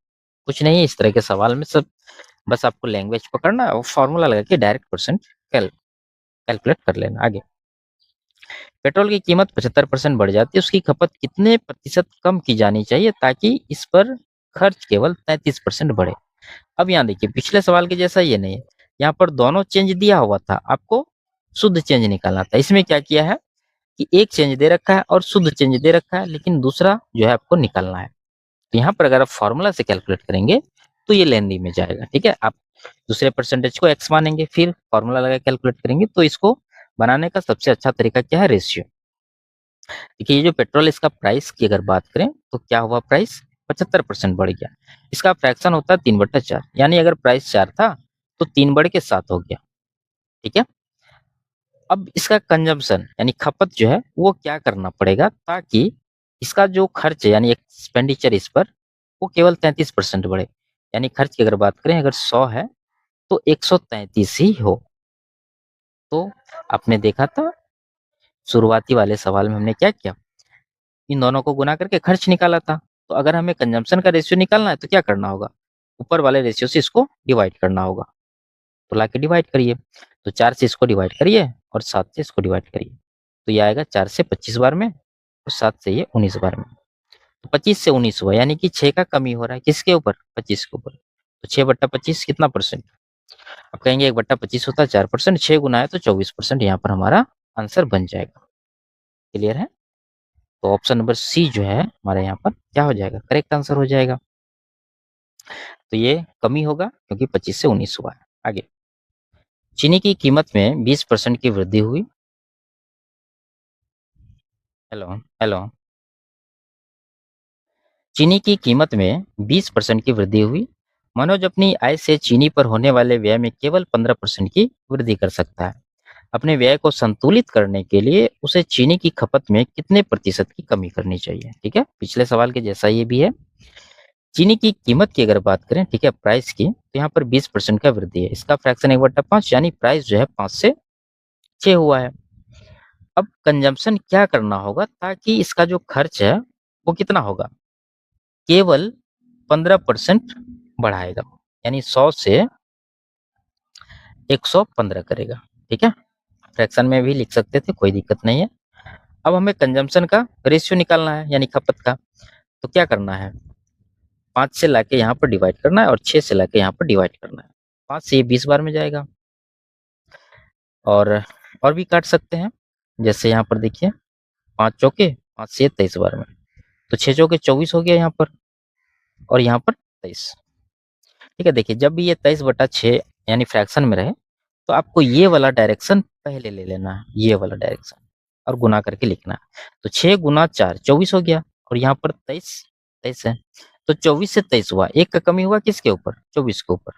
कुछ नहीं है, इस तरह के सवाल में सब बस आपको लैंग्वेज पकड़ना है और फॉर्मूला लगा के डायरेक्ट परसेंट कैलकुलेट कर लेना। आगे, पेट्रोल की कीमत 75% बढ़ जाती है, उसकी खपत कितने प्रतिशत कम की जानी चाहिए ताकि इस पर खर्च केवल 33% बढ़े। अब यहाँ देखिए, पिछले सवाल के जैसा ये नहीं है, यहाँ पर दोनों चेंज दिया हुआ था, आपको शुद्ध चेंज निकालना था। इसमें क्या किया है कि एक चेंज दे रखा है और शुद्ध चेंज दे रखा है, लेकिन दूसरा जो है आपको निकालना है। तो यहाँ पर अगर आप फॉर्मूला से कैलकुलेट करेंगे तो ये लेंदी में जाएगा। ठीक है, आप दूसरे परसेंटेज को एक्स मानेंगे, फिर फॉर्मूला लगा कैलकुलेट करेंगे। तो इसको बनाने का सबसे अच्छा तरीका क्या है, रेशियो। देखिए, ये जो पेट्रोल, इसका प्राइस की अगर बात करें तो क्या हुआ, प्राइस 75% बढ़ गया। इसका फ्रैक्शन होता है 3/4, यानी अगर प्राइस 4 था तो 3 बढ़ के 7 हो गया। ठीक है, अब इसका कंजम्पशन यानी खपत जो है वो क्या करना पड़ेगा ताकि इसका जो खर्च है यानी एक्सपेंडिचर इस पर वो केवल 33% बढ़े। यानी खर्च की अगर बात करें, अगर 100 है तो 133 ही हो। तो आपने देखा था शुरुआती वाले सवाल में हमने क्या किया, इन दोनों को गुना करके खर्च निकाला था। तो अगर हमें कंजम्पशन का रेशियो निकालना है तो क्या करना होगा, ऊपर वाले रेशियो से इसको डिवाइड करना होगा। तो लाके डिवाइड करिए, तो 4 से इसको डिवाइड करिए और 7 से इसको डिवाइड करिए। तो ये आएगा 4 से 25 बार में और 7 से ये 19 बार में। तो 25 से 19 हुआ, यानी कि 6 का कमी हो रहा है, किसके ऊपर, 25 के ऊपर। तो 6/25 कितना परसेंट, अब कहेंगे 1/25 होता है 4%, 6 गुना है तो 24%, यहाँ पर हमारा आंसर बन जाएगा। क्लियर है, तो ऑप्शन नंबर सी जो है हमारे यहाँ पर क्या हो जाएगा, करेक्ट आंसर हो जाएगा। तो ये कमी होगा क्योंकि 25 से 19 हुआ है। आगे, चीनी की कीमत में 20% की वृद्धि हुई। हेलो हेलो, चीनी की कीमत में 20% की वृद्धि हुई। मनोज अपनी आय से चीनी पर होने वाले व्यय में केवल 15% की वृद्धि कर सकता है। अपने व्यय को संतुलित करने के लिए उसे चीनी की खपत में कितने प्रतिशत की कमी करनी चाहिए। ठीक है, पिछले सवाल के जैसा ये भी है। चीनी की कीमत की अगर बात करें, ठीक है, प्राइस की, तो यहाँ पर 20% का वृद्धि है। इसका फ्रैक्शन 1/5, यानी प्राइस जो है 5 से 6 हुआ है। अब कंजम्पशन क्या करना होगा ताकि इसका जो खर्च है वो कितना होगा, केवल 15% बढ़ाएगा, यानी 100 से 115 करेगा। ठीक है, फ्रैक्शन में भी लिख सकते थे, कोई दिक्कत नहीं है। अब हमें कंजम्पशन का रेशियो निकालना है, यानी खपत का। तो क्या करना है, 5 से लाके यहाँ पर डिवाइड करना है और 6 से लाके यहाँ पर डिवाइड करना है। 5 से ये 20 बार में जाएगा, और भी काट सकते हैं। जैसे यहाँ पर देखिए, 5 चौके 5 से 23 बार में, तो 6 चौके 24 हो गया यहाँ पर, और यहाँ पर 23। ठीक है, देखिए जब भी ये 23/6 यानी फ्रैक्शन में रहे तो आपको ये वाला डायरेक्शन पहले ले लेना है, ये वाला डायरेक्शन, और गुना करके लिखना है। तो 6 गुना 4 24 हो गया, और यहाँ पर 23 23 है। तो 24 से 23 हुआ, एक का कमी हुआ किसके ऊपर, 24 के ऊपर।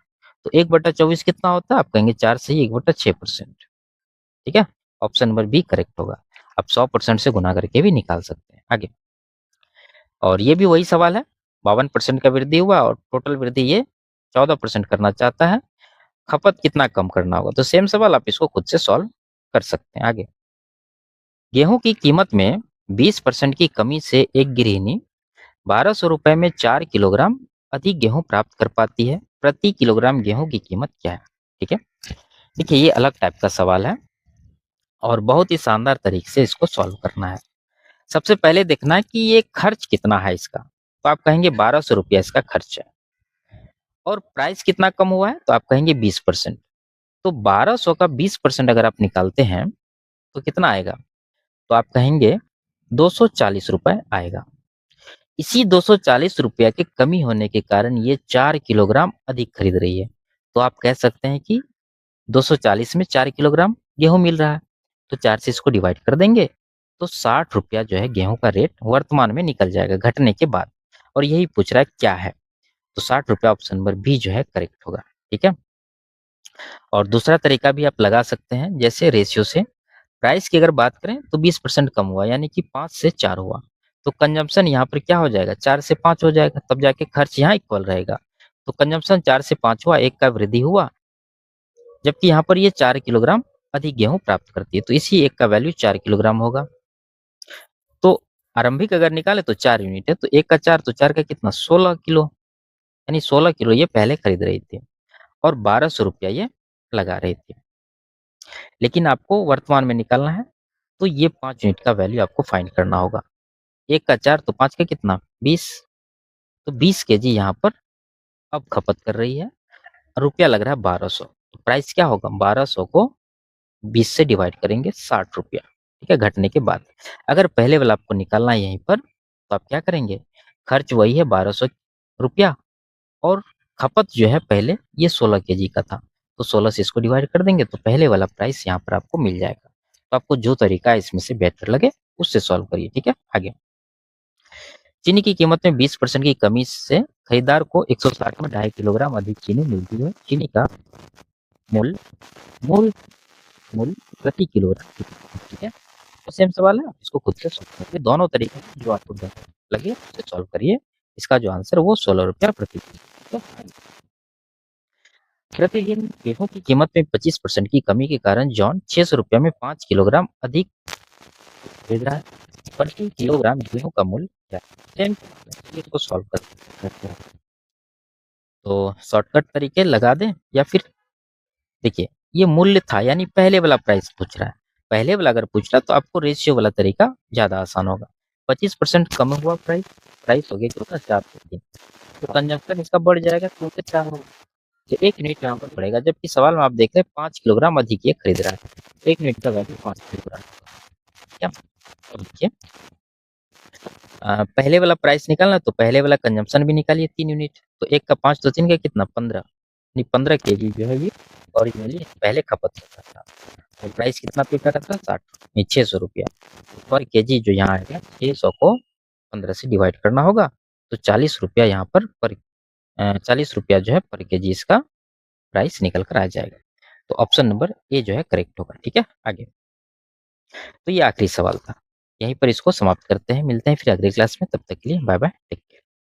तो 1/24 कितना होता है, आप कहेंगे 4 से ही 1/6%। ठीक है, ऑप्शन नंबर बी करेक्ट होगा। आप 100% से गुना करके भी निकाल सकते हैं। आगे, और ये भी वही सवाल है, 52% का वृद्धि हुआ और टोटल वृद्धि ये 14% करना चाहता है। खपत कितना कम करना होगा, तो सेम सवाल, आप इसको खुद से सॉल्व कर सकते हैं। आगे, गेहूं की कीमत में 20% की कमी से एक गृहिणी 1200 रुपए में 4 किलोग्राम अधिक गेहूं प्राप्त कर पाती है। प्रति किलोग्राम गेहूं की कीमत क्या है। ठीक है, देखिए ये अलग टाइप का सवाल है और बहुत ही शानदार तरीके से इसको सॉल्व करना है। सबसे पहले देखना है कि ये खर्च कितना है इसका, तो आप कहेंगे 1200 रुपया इसका खर्च है, और प्राइस कितना कम हुआ है, तो आप कहेंगे 20%। तो 1200 का 20% अगर आप निकालते हैं तो कितना आएगा, तो आप कहेंगे 240 रुपए आएगा। इसी 240 रुपया के कमी होने के कारण ये 4 किलोग्राम अधिक खरीद रही है। तो आप कह सकते हैं कि 240 में 4 किलोग्राम गेहूं मिल रहा है, तो 4 से इसको डिवाइड कर देंगे, तो 60 रुपया जो है गेहूं का रेट वर्तमान में निकल जाएगा घटने के बाद। और यही पूछ रहा है क्या है, तो 60 रुपया ऑप्शन नंबर बी जो है करेक्ट होगा। ठीक है, और दूसरा तरीका भी आप लगा सकते हैं, जैसे रेशियो से। प्राइस की अगर बात करें तो 20% कम हुआ, यानी कि 5 से 4 हुआ। तो कंजम्पशन यहाँ पर क्या हो जाएगा, 4 से 5 हो जाएगा, तब जाके खर्च यहाँ इक्वल रहेगा। तो कंजम्पशन 4 से 5 हुआ, एक का वृद्धि हुआ, जबकि यहाँ पर ये 4 किलोग्राम अधिक गेहूं प्राप्त करती है, तो इसी एक का वैल्यू 4 किलोग्राम होगा। तो आरंभिक अगर निकाले तो 4 यूनिट है, तो एक का 4, तो 4 का कितना, 16 किलो, यानी 16 किलो ये पहले खरीद रही थी। और 1200 रुपया ये लगा रही थी। लेकिन आपको वर्तमान में निकालना है, तो ये 5 यूनिट का वैल्यू आपको फाइंड करना होगा। 1 का 4 तो 5 का कितना 20, तो 20 केजी यहाँ पर अब खपत कर रही है, रुपया लग रहा है 1200। तो प्राइस क्या होगा, 1200 को 20 से डिवाइड करेंगे 60 रुपया, ठीक है, घटने के बाद। अगर पहले वाला आपको निकालना है यहीं पर, तो आप क्या करेंगे, खर्च वही है 1200 रुपया, और खपत जो है पहले ये 16 केजी का था, तो 16 से इसको डिवाइड कर देंगे तो पहले वाला प्राइस यहाँ पर आपको मिल जाएगा। तो आपको जो तरीका है इसमें से बेहतर लगे उससे सॉल्व करिए, ठीक है। आगे, चीनी की कीमत में 20% की कमी से खरीदार को 160 में 2.5 किलोग्राम अधिक चीनी मिलती है। चीनी का मूल्य मूल मूल्य प्रति किलोग्राम कितना है, ठीक है। तो सेम सवाल है, आप इसको खुद से सॉल्व करिए। दोनों तरीके हैं, जो आपको बेहतर लगे उससे सॉल्व करिए। इसका जो आंसर है वो 16 रुपया प्रति किलो। तो प्रतिदिन गेहूं की कीमत में 25% की कमी के कारण जॉन 600 रुपया में 5 किलोग्राम अधिक खरीद रहा है। प्रति किलोग्राम गेहूं का मूल्य क्या है? इसको सॉल्व करते हैं। तो शॉर्टकट तरीके लगा दें या फिर, देखिए ये मूल्य था यानी पहले वाला प्राइस पूछ रहा है। पहले वाला अगर पूछ रहा तो आपको रेशियो वाला तरीका ज्यादा आसान होगा। 25% कम हुआ प्राइस, प्राइस हो गया कितना 4 तो कंजम्पशन इसका बढ़ जाएगा क्योंकि 4 होगा, तो 1 यूनिट यहाँ पर पड़ेगा। जबकि सवाल में आप देख रहे हैं 5 किलोग्राम अधिक ये खरीद रहा है, 1 यूनिट का वैल्यू 5 किलोग्राम, क्या। तो देखिए पहले वाला प्राइस निकालना तो पहले वाला कंजम्पशन भी निकालिए 3 यूनिट, तो 1 का 5 तो 3 का कितना 15, नहीं 15 केजी जो है ये ओरिजिनली पहले खपत होता था। और प्राइस कितना पे कर रहा था 60, नहीं 600 रुपया। पर केजी जो यहाँ आएगा 600 को 15 से डिवाइड करना होगा, तो 40 रुपया यहाँ पर 40 रुपया जो है पर केजी इसका प्राइस निकल कर आ जाएगा। तो ऑप्शन नंबर ए जो है करेक्ट होगा, ठीक है। आगे, तो ये आखिरी सवाल था, यहीं पर इसको समाप्त करते हैं। मिलते हैं फिर अगली क्लास में, तब तक के लिए बाय बाय।